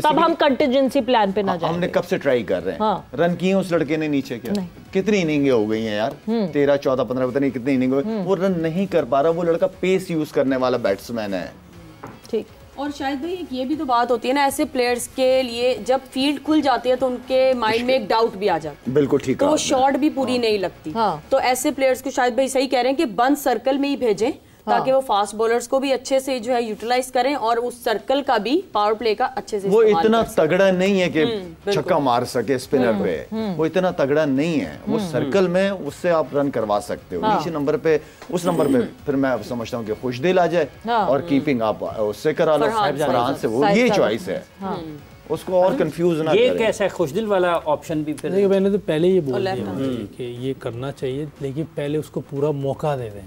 तब हम कंटिजेंसी प्लान पे ना जाएं। हमने कब से ट्राई कर रहे हैं, रन किए उस लड़के ने नीचे, क्या कितनी इनिंगें हो गई हैं यार, 13, 14, 15 पता नहीं कितनी इनिंग, वो रन नहीं कर पा रहा। वो लड़का पेस यूज करने वाला बैट्समैन है। ठीक, और शायद भाई ये भी तो बात होती है ना, ऐसे प्लेयर्स के लिए जब फील्ड खुल जाती है तो उनके माइंड में एक डाउट भी आ जाता है। बिल्कुल ठीक, तो वो शॉट भी पूरी नहीं लगती। तो ऐसे प्लेयर्स को शायद भाई सही कह रहे हैं कि बंद सर्कल में ही भेजें ताकि वो फास्ट बॉलर्स को भी अच्छे से जो है यूटिलाइज करें और उस सर्कल का भी पावर प्ले का अच्छे से। वो इतना तगड़ा नहीं है कि छक्का मार सके स्पिनर पे, वो इतना तगड़ा नहीं है। वो सर्कल में उससे आप रन करवा सकते हो। नीचे नंबर पे, उस नंबर पे फिर मैं समझता हूँ कि खुशदिल आ जाए और कीपिंग आप उससे करा लो, फरहान से। वो ये चॉइस है, उसको और कंफ्यूज ना ये कैसा खुशदिल वाला ऑप्शन भी फिर। मैंने तो पहले ये बोल दिया कि ये करना चाहिए, लेकिन पहले उसको पूरा मौका दे दें।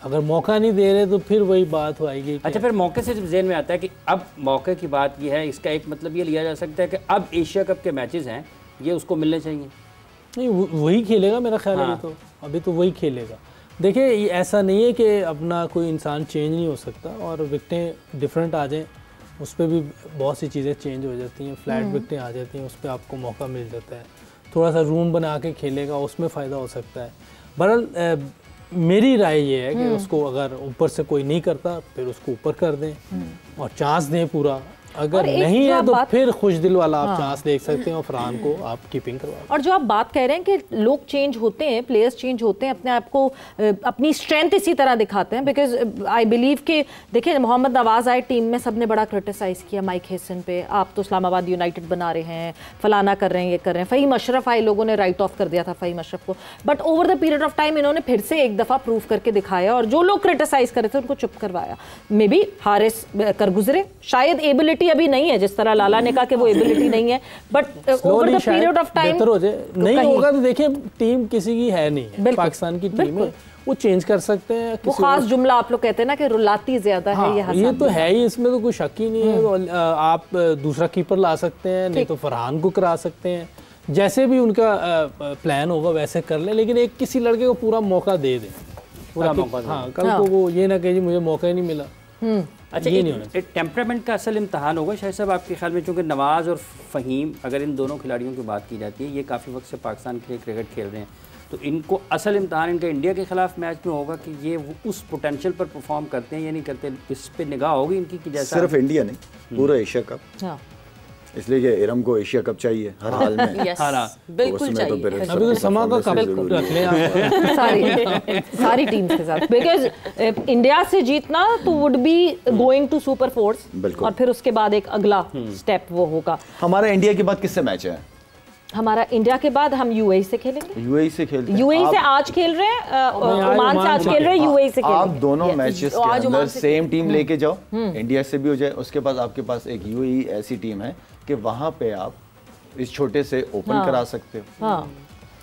अगर मौका नहीं दे रहे तो फिर वही बात आएगी। अच्छा, फिर मौके से ज़हन में आता है कि अब मौके की बात ये है, इसका एक मतलब ये लिया जा सकता है कि अब एशिया कप के मैचेस हैं ये उसको मिलने चाहिए। नहीं, वही खेलेगा मेरा ख्याल है। तो अभी तो वही खेलेगा। देखिए, ऐसा नहीं है कि अपना कोई इंसान चेंज नहीं हो सकता और विकटें डिफरेंट आ जाएँ, उस पर भी बहुत सी चीज़ें चेंज हो जाती हैं। फ्लैट विकटें आ जाती हैं, उस पर आपको मौका मिल जाता है। थोड़ा सा रूम बना के खेलेगा, उसमें फ़ायदा हो सकता है। बहरहाल मेरी राय ये है कि उसको अगर ऊपर से कोई नहीं करता फिर उसको ऊपर कर दें और चांस दें पूरा, अगर नहीं है तो फिर खुश दिल वाला आप चांस देख सकते हैं और फरहान को आप कीपिंग करवा। और जो आप बात कह रहे हैं कि लोग चेंज होते हैं, प्लेयर्स चेंज होते हैं, अपने आप को अपनी स्ट्रेंथ इसी तरह दिखाते हैं, बिकॉज आई बिलीव कि देखिए मोहम्मद नवाज आए टीम में, सबने बड़ा क्रिटिसाइज किया माइक हेसन पे, आप तो इस्लामाबाद यूनाइटेड बना रहे हैं, फलाना कर रहे हैं, ये कर रहे हैं। फ़हीम अशरफ आए, लोगों ने राइट ऑफ कर दिया था फ़हीम अशरफ को, but over the period of time इन्होंने फिर से एक दफ़ा प्रूव करके दिखाया और जो लोग क्रिटिसाइज कर रहे थे उनको चुप करवाया। मे बी हारिस कर गुजरे, शायद एबिलिटी अभी नहीं है, जिस तरह लाला ने कहा कि वो एबिलिटी नहीं है, but over the period of time हो जाए। नहीं होगा तो देखिए टीम किसी की है नहीं, पाकिस्तान की टीम है, वो चेंज कर सकते हैं। वो खास जुमला आप लोग कहते हैं ना कि रुलाती ज्यादा है, ये तो है ही, इसमें तो कोई शक ही नहीं है। तो आप दूसरा कीपर ला सकते हैं, नहीं तो फरहान को करा सकते हैं, जैसे भी उनका प्लान होगा वैसे कर ले, लेकिन एक किसी लड़के को पूरा मौका दे दें, पूरा मौका। हाँ, कल को वो ये ना कहे मुझे मौका ही नहीं मिला। अच्छा, एक टेम्परामेंट का असल इम्तहान होगा शायद साहब आपके ख्याल में, क्योंकि नवाज़ और फ़हीम, अगर इन दोनों खिलाड़ियों की बात की जाती है, ये काफ़ी वक्त से पाकिस्तान के लिए क्रिकेट खेल रहे हैं, तो इनको असल इम्तहान इनका इंडिया के खिलाफ मैच में होगा कि ये उस पोटेंशियल पर परफॉर्म करते हैं या नहीं करते। इस पर निगाह होगी इनकी कि जैसा सिर्फ इंडिया नहीं, पूरा एशिया कप, इसलिए कि इरम को एशिया कप चाहिए हर हाल में। बिल्कुल चाहिए। अभी तो समा का कप रख लें आप सारी टीम्स के साथ, बिकॉज इंडिया से जीतना तो would be going to super fours, और फिर उसके बाद एक अगला स्टेप वो होगा। हमारा इंडिया के बाद किससे मैच है? हमारा इंडिया के बाद हम यूएई से खेलेंगे। यूएई से खेलते हैं, यूएई से आज खेल रहे हैं, ओमान से आज खेल रहे हैं, यूएई से खेलेंगे। आप दोनों मैचेस के अंदर सेम टीम लेके जाओ, इंडिया से भी हो जाए, उसके बाद आपके पास एक यूएई ऐसी टीम है कि वहां पे आप इस छोटे से ओपन करा सकते हो। हाँ,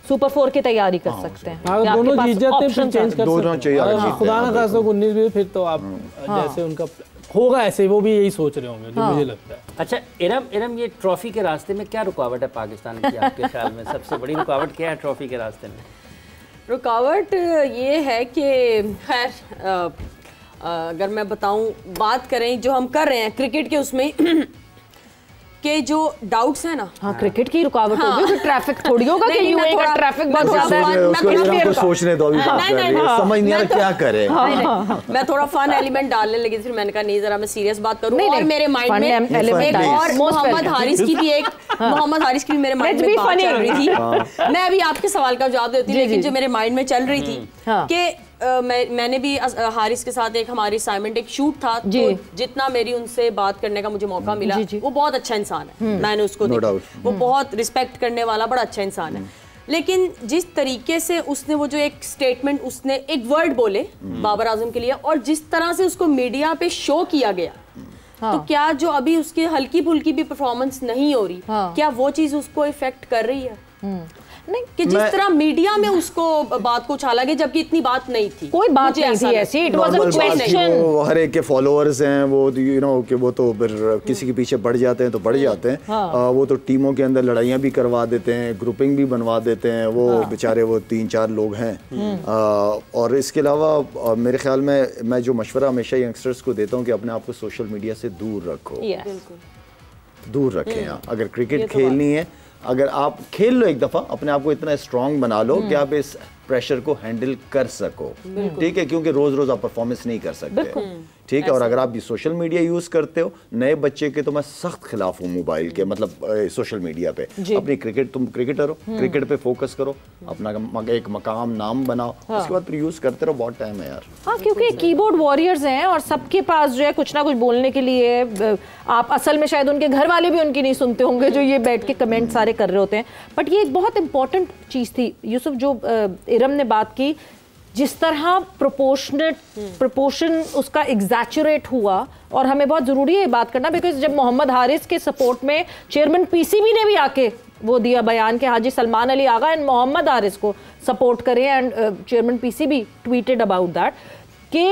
सुपर 4 की तैयारी कर सकते हैं। अगर दोनों जीत जाते हैं फिर चेंज कर दोनों सकते हैं, खुदा ना खास्ता 19 भी, फिर तो आप जैसे उनका होगा ऐसे वो भी यही सोच रहे होंगे, जो मुझे लगता है। अच्छा इरम, ये ट्रॉफी के रास्ते में क्या रुकावट है पाकिस्तान की आपके ख्याल में? सबसे बड़ी रुकावट क्या है ट्रॉफी के रास्ते में? रुकावट ये है कि खैर अगर मैं बताऊं, बात करें जो हम कर रहे हैं क्रिकेट के उसमें के जो डाउट्स है ना, हाँ, क्रिकेट की रुकावट होगी, फिर ट्रैफिक थोड़ी होगा कि यूएई का ट्रैफिक बहुत ज्यादा है। उसको सोचने दो, अभी बात कर रही है, समझ नहीं आ रहा क्या करे। मैं थोड़ा फन एलिमेंट डालने लगी, फिर मैंने कहा नहीं जरा मैं सीरियस बात करूं, और मेरे माइंड में एक और मोहम्मद हारिस की भी मेरे माइंड में बात चल रही थी। मैं अभी आपके सवाल का जवाब देती हूँ, लेकिन जो मेरे माइंड में चल रही थी कि मैंने भी हारिस के साथ एक हमारी असाइनमेंट एक शूट था, तो जितना मेरी उनसे बात करने का मुझे मौका मिला, वो बहुत अच्छा इंसान है, मैंने उसको देखा, वो बहुत रिस्पेक्ट करने वाला बड़ा अच्छा इंसान है। लेकिन जिस तरीके से उसने वो जो एक स्टेटमेंट, उसने एक वर्ड बोले बाबर आजम के लिए, और जिस तरह से उसको मीडिया पे शो किया गया, तो क्या जो अभी उसकी हल्की फुल्की भी परफॉर्मेंस नहीं हो रही, क्या वो चीज उसको इफेक्ट कर रही है? नहीं, कि जिस तरह मीडिया में उसको बात को उछाला गया, जबकि इतनी बात नहीं थी, कोई बात नहीं थी ऐसी, इट वाज अ क्वेश्चन। वो हर एक के फॉलोअर्स हैं, वो यू नो कि वो तो फिर किसी के पीछे बढ़ जाते हैं तो बढ़ जाते हैं, वो तो टीमों के अंदर लड़ाइयाँ भी करवा देते हैं, ग्रुपिंग भी बनवा देते हैं, वो बेचारे वो 3-4 लोग हैं। और इसके अलावा मेरे ख्याल में मैं जो मशवरा हमेशा यंगस्टर्स को देता हूँ कि अपने आप को सोशल मीडिया से दूर रखो, दूर रखें। अगर क्रिकेट खेलनी है, अगर आप खेल लो एक दफ़ा, अपने आप को इतना स्ट्रांग बना लो कि आप इस प्रेशर को हैंडल कर सको, ठीक है, क्योंकि रोज रोज आप परफॉर्मेंस नहीं कर सकते, ठीक है। और अगर आप सोशल मीडिया यूज करते हो, नए बच्चे के तो मैं सख्त खिलाफ हूँ मोबाइल के, मतलब सोशल मीडिया पे अपनी तुम क्रिकेटर हो, क्रिकेट पे फोकस करो, अपना एक मकाम नाम बनाओ, उसके बाद फिर यूज करते रहो, बहुत टाइम है यार। हाँ, क्योंकि कीबोर्ड वॉरियर्स हैं और सबके पास जो है कुछ ना कुछ बोलने के लिए, आप असल में शायद उनके घर वाले भी उनकी नहीं सुनते होंगे जो ये बैठ के कमेंट सारे कर रहे होते हैं। बट ये एक बहुत इंपॉर्टेंट चीज़ थी यूसुफ, जो इरम ने बात की, जिस तरह प्रोपोर्शन उसका एग्जैचुरेट हुआ, और हमें बहुत ज़रूरी है ये बात करना, बिकॉज जब मोहम्मद हारिस के सपोर्ट में चेयरमैन पीसीबी ने भी आके वो दिया बयान कि हाजी सलमान अली आगा एंड मोहम्मद हारिस को सपोर्ट करें, and chairman PCB tweeted about that कि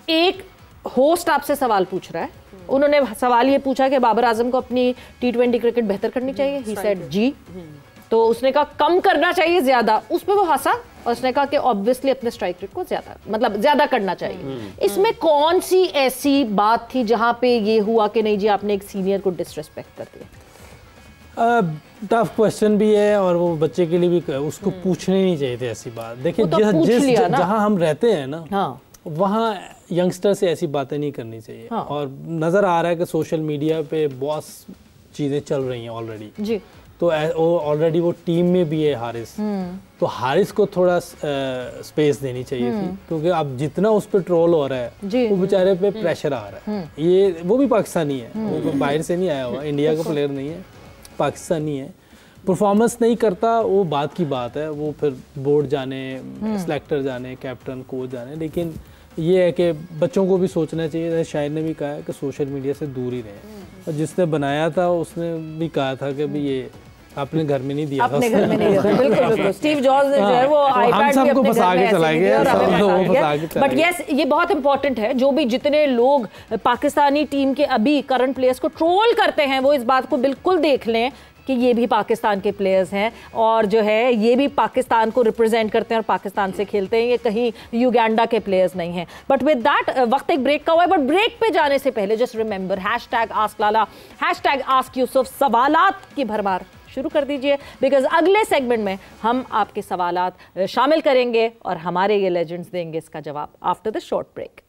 एक होस्ट आपसे सवाल पूछ रहा है, उन्होंने सवाल ये पूछा कि बाबर आजम को अपनी T20 क्रिकेट बेहतर करनी चाहिए, ही सेड जी, तो उसने कहा कम करना चाहिए ज्यादा, उस पर वो हंसा और उसने कहा कि ऑब्वियसली अपने स्ट्राइक रेट को ज्यादा, मतलब ज्यादा करना चाहिए। इसमें कौन सी ऐसी बात थी जहां पे ये हुआ कि नहीं जी आपने एक सीनियर को डिसरिस्पेक्ट कर दिया? टफ क्वेश्चन भी है और वो बच्चे के लिए भी उसको पूछने नहीं चाहिए थे ऐसी बात। देखिए जहाँ हम रहते हैं ना, हाँ, वहाँ यंगस्टर से ऐसी बातें नहीं करनी चाहिए। हाँ। और नज़र आ रहा है कि सोशल मीडिया पे बहुत चीज़ें चल रही हैं ऑलरेडी जी, तो ऑलरेडी वो टीम में भी है हारिस, तो हारिस को थोड़ा स्पेस देनी चाहिए थी, क्योंकि अब जितना उस पर ट्रोल हो रहा है वो बेचारे पे प्रेशर आ रहा है। ये वो भी पाकिस्तानी है, वो बाहर से नहीं आया हुआ, इंडिया का प्लेयर नहीं है, पाकिस्तानी है, परफॉर्मेंस नहीं करता वो बात की बात है, वो फिर बोर्ड जाने, सिलेक्टर जाने, कैप्टन कोच जाने, लेकिन ये है कि बच्चों को भी सोचना चाहिए। शाहिद ने भी कहा है कि सोशल मीडिया से दूर ही रहें, और जिसने बनाया था उसने भी कहा था कि भी ये अपने घर में नहीं दिया था, अपने घर में नहीं दिया था। बिल्कुल बिल्कुल, स्टीव जॉब्स ने जो है वो आईपैड भी अपने घर में चलाएंगे। बट यस, ये बहुत इंपॉर्टेंट है, जो भी जितने लोग पाकिस्तानी टीम के अभी करंट प्लेयर्स को ट्रोल करते हैं वो इस बात को बिल्कुल देख लें कि ये भी पाकिस्तान के प्लेयर्स हैं, और जो है ये भी पाकिस्तान को रिप्रेजेंट करते हैं और पाकिस्तान से खेलते हैं, ये कहीं युगांडा के प्लेयर्स नहीं हैं। बट विद दैट वक्त एक ब्रेक का हुआ है, बट ब्रेक पे जाने से पहले जस्ट रिमेंबर #AskLala, #AskYusuf, सवालात की भरमार शुरू कर दीजिए, बिकॉज अगले सेगमेंट में हम आपके सवालात शामिल करेंगे और हमारे ये लेजेंड्स देंगे इसका जवाब after the short break.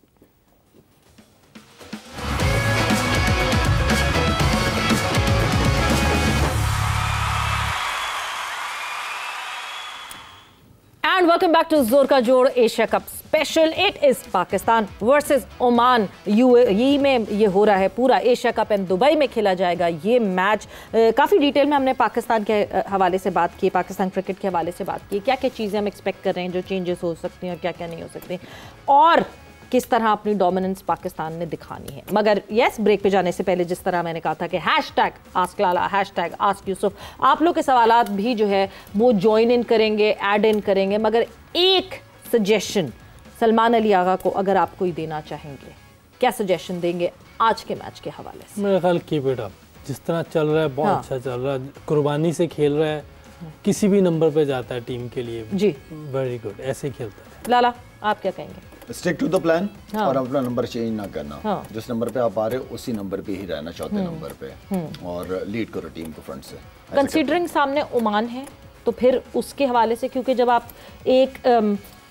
And welcome back to जोर का जोड़ Asia cup special. It is Pakistan versus Oman. UAE में ये हो रहा है पूरा एशिया कप, एंड दुबई में खेला जाएगा ये मैच। काफ़ी डिटेल में हमने पाकिस्तान के हवाले से बात की, पाकिस्तान क्रिकेट के हवाले से बात की, क्या क्या चीज़ें हम एक्सपेक्ट कर रहे हैं, जो चेंजेस हो सकती हैं और क्या क्या नहीं हो सकती, और किस तरह अपनी डोमिनेंस पाकिस्तान ने दिखानी है। मगर यस, ब्रेक पे जाने से पहले जिस तरह मैंने कहा था कि #AskLala, #AskYusuf, आप लोग के सवालात भी जो है वो ज्वाइन इन करेंगे, ऐड इन करेंगे। मगर एक सजेशन सलमान अली आगा को अगर आप कोई देना चाहेंगे, क्या सजेशन देंगे आज के मैच के हवाले से? मेरा ख्याल कीप इट अप, जिस तरह चल रहा है बहुत अच्छा चल रहा है, कुर्बानी से खेल रहा है, किसी भी नंबर पे जाता है टीम के लिए जी, वेरी गुड, ऐसे ही खेलता है। लाला, आप क्या कहेंगे? स्टिक टू द प्लान, और अपना नंबर चेंज ना करना। जिस नंबर पे आप आ रहे हो उसी नंबर पे ही रहना, चौथे नंबर पे, और लीड करो टीम को फ्रंट से। कंसीडरिंग सामने ओमान है, तो फिर उसके हवाले से, क्योंकि जब आप एक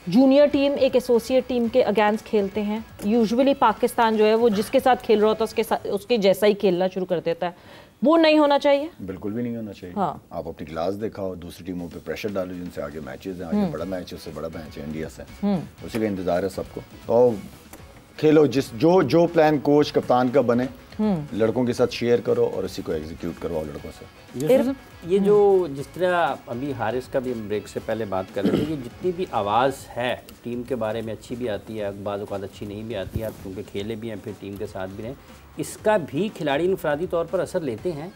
जूनियर टीम एक एसोसिएट टीम के अगेंस्ट खेलते हैं, यूजुअली पाकिस्तान जो है वो जिसके साथ खेल रहा होता है उसके जैसा ही खेलना शुरू कर देता है, वो नहीं होना चाहिए, बिल्कुल भी नहीं होना चाहिए। हाँ। आप अपनी क्लास दिखाओ, दूसरी टीमों पे प्रेशर डालो, जिनसे आगे मैचेस हैं, आगे बड़ा मैच है, उससे बड़ा मैच है इंडिया से, उसी का इंतजार है सबको। तो खेलो, जो प्लान कोच कप्तान का बने, लड़कों के साथ शेयर करो और उसी को एग्जीक्यूट करवाओ लड़कों से। ये जो जिस तरह अभी हारिस का भी ब्रेक से पहले बात कर रहे थे कि जितनी भी आवाज़ है टीम के बारे में, अच्छी भी आती है, बाज़ औक़ात अच्छी नहीं भी आती है, आप क्योंकि खेले भी हैं, फिर टीम के साथ भी रहें, इसका भी खिलाड़ी इंफरादी तौर पर असर लेते हैं?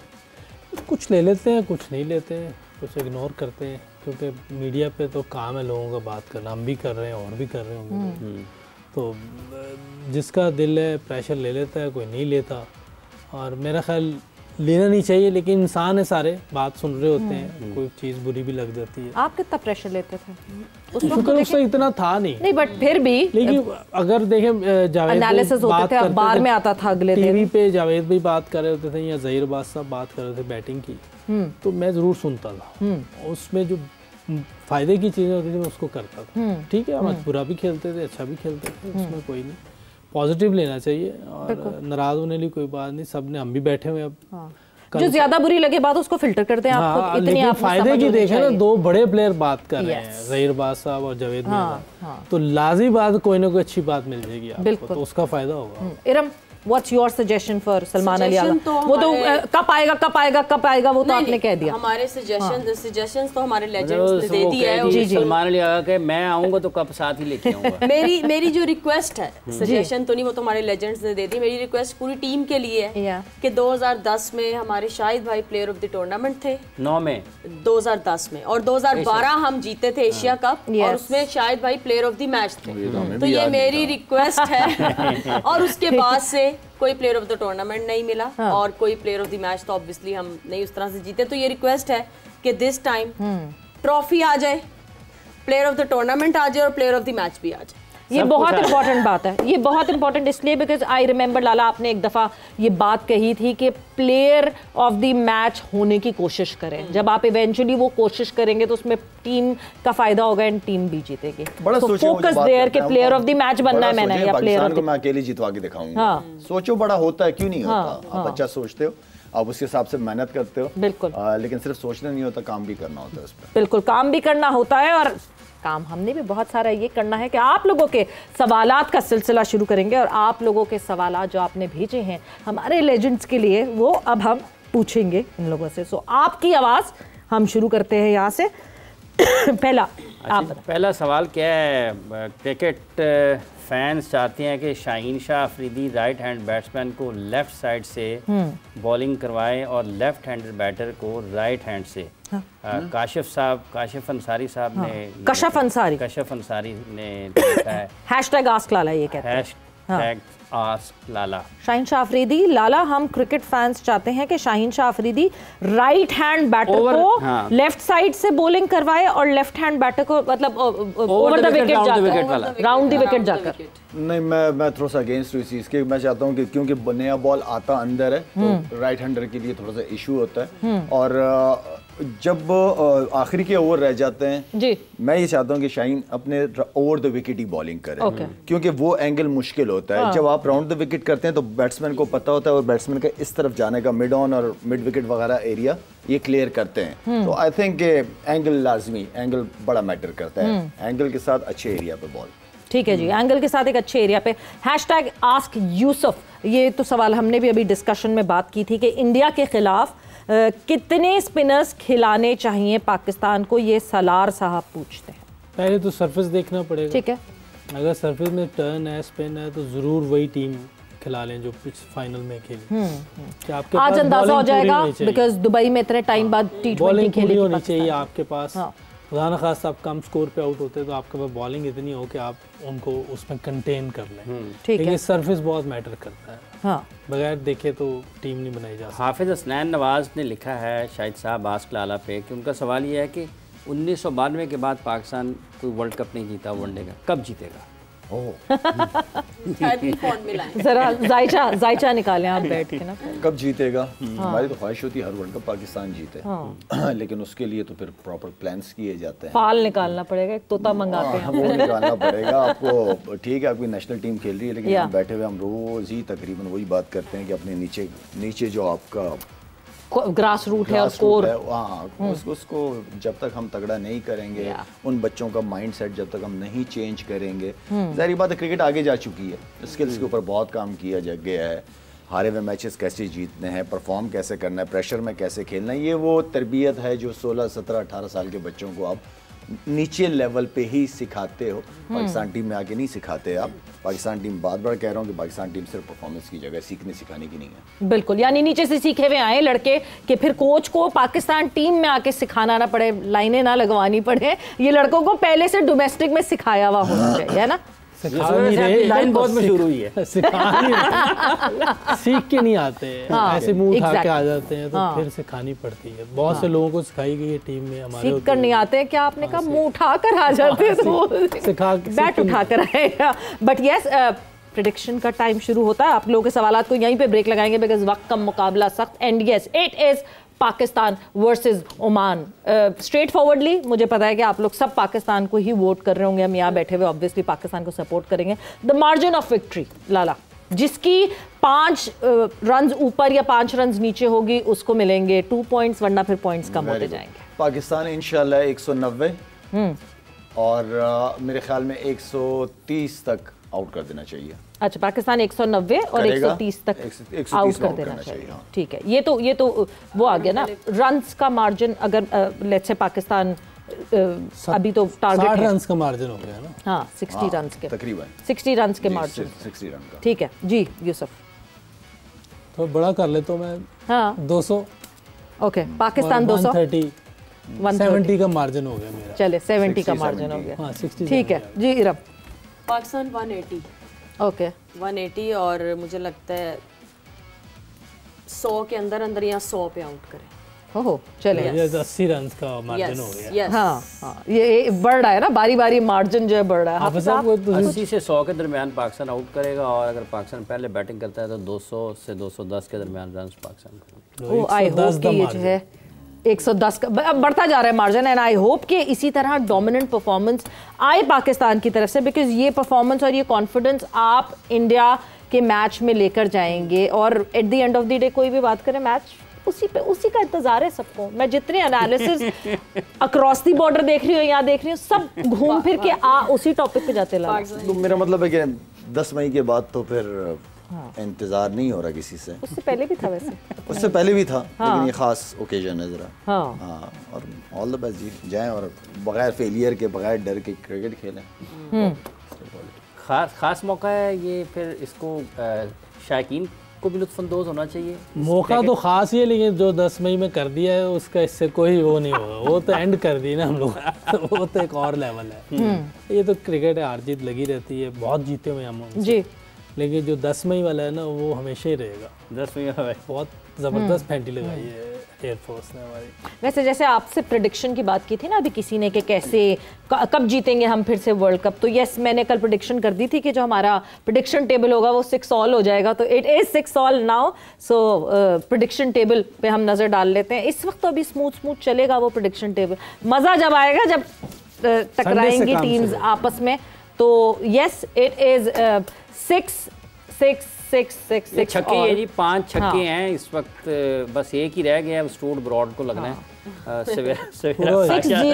कुछ ले लेते हैं, कुछ नहीं लेते हैं, कुछ इग्नोर करते हैं, क्योंकि मीडिया पे तो काम है लोगों का बात करना, हम भी कर रहे हैं और भी कर रहे होंगे, तो जिसका दिल है प्रेशर ले लेता है, कोई नहीं लेता, और मेरा ख्याल लेना नहीं चाहिए, लेकिन इंसान है सारे, बात सुन रहे होते हैं, कोई चीज़ बुरी भी लग जाती है। आप कितना प्रेशर लेते थे उस वक्त? उससे इतना था नहीं, बट फिर भी, लेकिन अगर देखें जावेद एनालिसिस होते थे, अखबार में आता था, अगले टीवी पे जावेद भी बात कर रहे होते थे या ज़हीर बाद साहब बात कर रहे थे बैटिंग की, तो मैं ज़रूर सुनता था, उसमें जो फायदे की चीज़ें होती थी मैं उसको करता था। ठीक है, हम बुरा भी खेलते थे, अच्छा भी खेलते थे, उसमें कोई नहीं, पॉजिटिव लेना चाहिए, और नाराज होने की कोई बात नहीं, सब ने, हम भी बैठे हुए अब जो ज्यादा बुरी लगे बात उसको फिल्टर करते हैं। आपको इतनी आप फायदे की देखें ना, दो बड़े प्लेयर बात कर रहे हैं, ज़हीर बाद साहब और जावेद मिर्जा, तो लाज़मी बात कोई ना कोई अच्छी बात मिल जाएगी आपको, तो उसका फायदा होगा। Iram, what's your suggestion for Salman Ali Agha? वो तो कब आएगा वो तो आपने कह दिया। हमारे सजेशंस तो हमारे लेजेंड्स ने दे दी है। जी सलमान अली आगा के मैं आऊंगा तो कब साथ ही लेके आऊंगा। मेरी जो रिक्वेस्ट है, सजेशन तो नहीं, वो तो हमारे लेजेंड्स ने दे दी, मेरी रिक्वेस्ट पूरी टीम के लिए है कि 2010 में हमारे शाहिद भाई प्लेयर ऑफ द टूर्नामेंट थे, 9 में 2010 में, और 2012 हम जीते थे एशिया कप, और उसमें शाहिद भाई प्लेयर ऑफ द मैच थे। तो ये मेरी रिक्वेस्ट है, और उसके बाद से कोई प्लेयर ऑफ द टूर्नामेंट नहीं मिला, और कोई प्लेयर ऑफ द मैच तो ऑब्वियसली हम नहीं उस तरह से जीते। तो ये रिक्वेस्ट है कि दिस टाइम ट्रॉफी आ जाए, प्लेयर ऑफ द टूर्नामेंट आ जाए और प्लेयर ऑफ द मैच भी आ जाए। ये बहुत इंपॉर्टेंट बात है, ये बहुत इंपॉर्टेंट इसलिए बिकॉज आई रिमेंबर लाला आपने एक दफ़ा ये बात कही थी कि प्लेयर ऑफ द मैच होने की कोशिश करें। जब आप इवेंचुअली वो कोशिश करेंगे तो उसमें टीम का फायदा होगा एंड टीम भी जीतेगी। तो फोकस देयर के प्लेयर ऑफ द मैच बनना है मैंने, या प्लेयर ऑफ द, मैं अकेले जितवा के दिखाऊंगा। सोचो बड़ा होता है, क्यों नहीं होता? आप अच्छा सोचते हो, आप उसके हिसाब से मेहनत करते हो, बिल्कुल, लेकिन सिर्फ सोचना नहीं होता, काम भी करना होता है उस पर। बिल्कुल, काम भी करना होता है, और काम हमने भी बहुत सारा ये करना है कि आप लोगों के सवालात का सिलसिला शुरू करेंगे, और आप लोगों के सवालात जो आपने भेजे हैं हमारे लेजेंड्स के लिए वो अब हम पूछेंगे इन लोगों से। सो आपकी आवाज़ हम शुरू करते हैं यहाँ से। पहला सवाल क्या है, क्रिकेट फैंस चाहते हैं कि Shaheen Shah Afridi right hand batsman को लेफ्ट साइड से बॉलिंग करवाएं और लेफ्ट हैंडर बैटर को राइट हैंड से। काशिफ अंसारी साहब ने, कशफ अंसारी ने लिखा है हैशटैग आस्क लाला, ये कहते हैं हैशटैग आस्क लाला। शाहीन शाह अफरीदी, लाला हम क्रिकेट फैंस चाहते हैं कि Shaheen Shah Afridi right hand batter को लेफ्ट साइड से बॉलिंग करवाए और लेफ्ट हैंड बैटर को मतलब ओवर द विकेट जाकर, राउंड द विकेट जाकर। नहीं, मैं थोड़ा सा अगेंस्ट इस चीज़ के। मैं चाहता हूँ कि क्योंकि नया बॉल आता अंदर है तो राइट हैंडर के लिए थोड़ा सा इशू होता है, और जब आखिरी के ओवर रह जाते हैं जी, मैं ये चाहता हूँ कि शाहीन अपने over the wicket he bowling करे, क्योंकि वो एंगल मुश्किल होता है। जब आप राउंड द विकेट करते हैं तो बैट्समैन को पता होता है, और बैट्समैन का इस तरफ जाने का मिड ऑन और मिड विकेट वगैरह एरिया ये क्लियर करते हैं। तो आई थिंक एंगल लाजमी, एंगल बड़ा मैटर करता है, एंगल के साथ अच्छे एरिया पे बॉल। ठीक है जी, एंगल के साथ एक अच्छे एरिया पे। हैशटैग आस्क यूसुफ, ये तो सवाल हमने भी अभी डिस्कशन में बात की थी कि इंडिया के खिलाफ कितने स्पिनर्स खिलाने चाहिए पाकिस्तान को, ये सलार साहब पूछते हैं। पहले तो सरफेस देखना पड़ेगा, ठीक है, अगर सरफेस में टर्न है, स्पिन है, तो ज़रूर वही टीम खिला लें जो पिच फाइनल में खेले। आज अंदाजा हो जाएगा बिकॉज दुबई में इतने टाइम बाद बॉलिंग खेली होनी चाहिए आपके पास। खुदा न खास आप कम स्कोर पे आउट होते हैं तो आपके पास बॉलिंग इतनी हो कि आप उनको उसमें कंटेन कर लें। ठीक है, सरफेस बहुत मैटर करता है। हाँ, बगैर देखे तो टीम नहीं बनाई जा सकती। हाफिज हसनैन नवाज ने लिखा है शाहिद साहब आस्क लाला पे कि उनका सवाल ये है कि 1992 के बाद पाकिस्तान कोई वर्ल्ड कप नहीं जीता, वनडे का कब जीतेगा? जरा जायचा निकालें आप बैठ के ना। कब जीतेगा? हमारी तो ख्वाहिश होती है हर वर्ल्ड कप पाकिस्तान जीते, लेकिन उसके लिए तो फिर प्रॉपर प्लान्स किए जाते हैं। फाल निकालना पड़ेगा, एक तोता मंगाते हैं वो निकालना पड़ेगा आपको। ठीक है, आपकी नेशनल टीम खेल रही है, लेकिन हम बैठे हुए हम रोज ही तकरीबन वही बात करते हैं कि अपने नीचे जो आपका ग्रास रूट है और कोर, उसको जब तक हम तगड़ा नहीं करेंगे, उन बच्चों का माइंडसेट जब तक हम नहीं चेंज करेंगे, जाहिर बात है क्रिकेट आगे जा चुकी है, स्किल्स के ऊपर बहुत काम किया गया है। हारे हुए मैचेस कैसे जीतने हैं, परफॉर्म कैसे करना है, प्रेशर में कैसे खेलना है, ये वो तरबियत है जो 16, 17, 18 साल के बच्चों को आप नीचे लेवल पे ही सिखाते हो। पाकिस्तान टीम में आके नहीं सिखाते आप। पाकिस्तान टीम बार बार कह रहा हूँ कि पाकिस्तान टीम सिर्फ परफॉर्मेंस की जगह सीखने सिखाने की नहीं है। बिल्कुल, यानी नीचे से सीखे हुए आए लड़के कि फिर कोच को पाकिस्तान टीम में आके सिखाना ना पड़े, लाइनें ना लगवानी पड़े, ये लड़कों को पहले से डोमेस्टिक में सिखाया हुआ होना चाहिए, है ना। लाइन बहुत मशहूर हुई है, सीख के नहीं आते, ऐसे मुंह उठा के आ जाते हैं, तो फिर सिखानी पड़ती है। बहुत से लोगों को सिखाई गई है टीम में, हमारे सीख कर नहीं आते। क्या आपने कहा मुंह उठा कर आ जाते हैं, तो सिखा बैट उठा कर आएगा। बट यस, प्रेडिक्शन का टाइम शुरू होता है। आप लोगों के सवालात को यहीं पे ब्रेक लगाएंगे बिकॉज वक्त का मुकाबला सख्त। And yes, it is Pakistan versus Oman. Straight forwardly मुझे पता है कि आप लोग सब पाकिस्तान को ही वोट कर रहे होंगे। हम यहाँ बैठे हुए ऑब्वियसली पाकिस्तान को सपोर्ट करेंगे। द मार्जिन ऑफ विक्ट्री लाला, जिसकी 5 रन ऊपर या 5 रन नीचे होगी उसको मिलेंगे 2 पॉइंट्स, वरना फिर पॉइंट्स कम होते जाएंगे। पाकिस्तान इंशाल्लाह 190 और मेरे ख्याल में 130 तक आउट कर देना चाहिए। अच्छा, पाकिस्तान 190 और 130 तक आउट कर देना चाहिए। ठीक है, ये तो वो आ गया ना रन्स का मार्जिन। अगर लेट्स से पाकिस्तान अभी तो टारगेट 60 रन का मार्जिन हो गया ना। हाँ, 60 रन के तकरीबन 60 रन के मार्जिन, 60 रन का। ठीक है जी यूसुफ, तो बड़ा कर ले तो मैं 200। ओके, पाकिस्तान 230, 170 का मार्जिन हो गया मेरा। चले 70 का मार्जिन हो गया। 60। ठीक है जी इरम। पाकिस्तान 180। ओके, 180 और मुझे लगता है 100 के अंदर या 100 पे आउट करें। ओह चले 80 रन का मार्जिन हो गया। हाँ हाँ, ये बढ़ रहा है ना, बारी बारी मार्जिन जो है बढ़ रहा है। हाफिज़ साहब 80 से 100 के दरमियान पाकिस्तान आउट करेगा, और अगर पाकिस्तान पहले बैटिंग करता है तो 200 से 210 के दरमियान रन पाकिस्तान को। ओह आई होप कि ये जो है 110 का अब बढ़ता जा रहा है मार्जिन, एंड आई होप कि इसी तरह डोमिनेंट परफॉर्मेंस आए पाकिस्तान की तरफ से, बिकॉज ये परफॉर्मेंस और ये कॉन्फिडेंस आप इंडिया के मैच में लेकर जाएंगे। और at the end of the day कोई भी बात करें, मैच उसी का इंतजार है सबको। मैं जितने एनालिसिस अक्रॉस दी बॉर्डर देख रही हूँ, यहाँ देख रही हूँ, सब घूम फिर के उसी टॉपिक पे जाते ला। तो मेरा मतलब है कि 10 मई के बाद तो फिर इंतजार नहीं हो रहा किसी से। उससे पहले भी था वैसे, उससे पहले भी था, लेकिन ये खास ओकेजन है जरा। हाँ और ऑल द बेस्ट, जीत जाएं और बगैर फेलियर के, बगैर डर के क्रिकेट खेलें। खास मौका है ये, फिर इसको शायकीन को भी लुत्फानंदोज होना चाहिए। मौका तो खास ही है, लेकिन जो 10 मई में कर दिया है उसका इससे कोई वो नहीं होगा। वो तो एंड कर दी ना हम लोग। वो तो एक और लेवल है। ये तो क्रिकेट है, हार जीत लगी रहती है, बहुत जीते हुए हम जी, लेकिन जो 10 मई वाला है ना वो हमेशा ही रहेगा। 10 मई वाला बहुत ज़बरदस्त फेंटी लगाई है एयरफोर्स ने हमारी। वैसे जैसे आपसे प्रेडिक्शन की बात की थी ना अभी किसी ने कि कैसे कब जीतेंगे हम फिर से वर्ल्ड कप, तो यस मैंने कल प्रेडिक्शन कर दी थी कि जो हमारा प्रेडिक्शन टेबल होगा वो 6 ऑल हो जाएगा, तो it is 6 all now. So prediction table पे हम नज़र डाल लेते हैं। इस वक्त तो अभी स्मूथ चलेगा वो प्रेडिक्शन टेबल, मज़ा जब आएगा जब टकराएंगी टीम्स आपस में। तो यस इट इज 6 छक्के है जी, 5 छक्के हैं इस वक्त, बस एक ही रह गया है, स्टूअर्ट ब्रॉड को लगना है। 6-0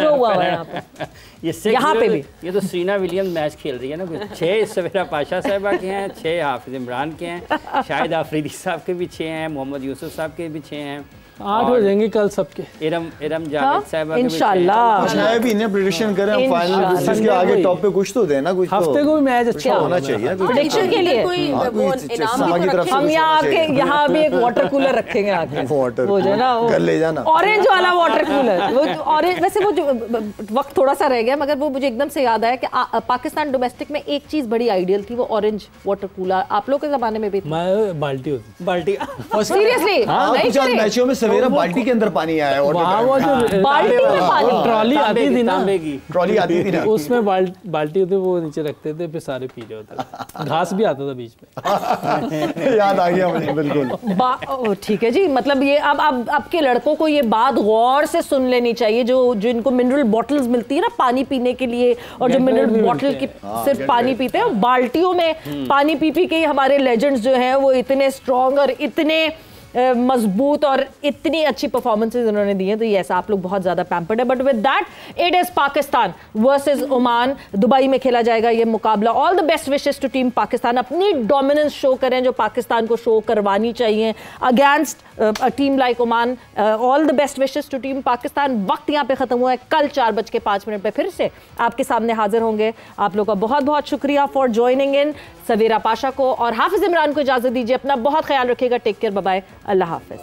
हुआ है यहाँ पे, यहाँ पे भी। ये तो सीना विलियम्स मैच खेल रही है ना। 6 सवेरा पाशा साहिबा के हैं, 6 हाफिज इमरान के हैं, शाहिद आफरीदी साहब के भी 6 हैं, मोहम्मद यूसुफ साहब के भी 6 हैं, 8 हो जाएंगे कल सबके। इरम जावेद साहिबा के इंशाल्लाह। कुछ नया भी इन्हें प्रेडिक्शन करें हम फाइनल, जिसके आगे टॉप पे कुछ तो देना, कुछ हफ्ते को भी मैच अच्छा होना चाहिए प्रेडिक्शन के लिए। हम यहाँ भी एक वाटर कूलर रखेंगे आके, वो जो ना कर ले जाना, ऑरेंज वाला वाटर कूलर। वो ऑरेंज, वैसे वो जो वक्त थोड़ा सा रह गया, मगर वो मुझे एकदम से याद आया कि पाकिस्तान डोमेस्टिक में एक चीज बड़ी आइडियल थी, वो ऑरेंज वाटर कूलर। आप लोग के जमाने में भी बाल्टी होती, बाल्टी सीरियसली मैचों में सवेरा बाल्टी के अंदर पानी आया है, और बाल्टी में पानी, ट्रॉली आती थी ना, ट्रॉली आती थी ना, उसमें बाल्टी होती, वो नीचे रखते थे, फिर सारे पी रहे होते। घास भी आता था बीच में। याद आ गया मुझे बिल्कुल। ठीक है जी, मतलब ये अब के लड़कों को ये बात गौर से सुन लेनी चाहिए, जो इनको मिनरल बॉटल्स मिलती है ना पानी पीने के लिए, और जो मिनरल बॉटल की सिर्फ पानी पीते हैं, बाल्टियों में पानी पी के हमारे लेजेंड्स जो हैं वो इतने स्ट्रॉन्ग और इतने मजबूत और इतनी अच्छी परफॉर्मेंसेज उन्होंने दी हैं। तो यस आप लोग बहुत ज़्यादा पैम्पर्ड है, but with that it is Pakistan versus Oman, Dubai में खेला जाएगा ये मुकाबला। All the best wishes to team Pakistan, अपनी डोमिनेंस शो करें जो पाकिस्तान को शो करवानी चाहिए against a team like Oman. All the best wishes to team Pakistan. वक्त यहाँ पे ख़त्म हुआ है, कल 4:05 पे फिर से आपके सामने हाजिर होंगे। आप लोग का बहुत बहुत शुक्रिया फॉर ज्वाइनिंग इन। सवेरा पाशा को और हाफिज इमरान को इजाज़त दीजिए, अपना बहुत ख्याल रखिएगा, टेक केयर, बाय बाय, अल्लाह हाफिज।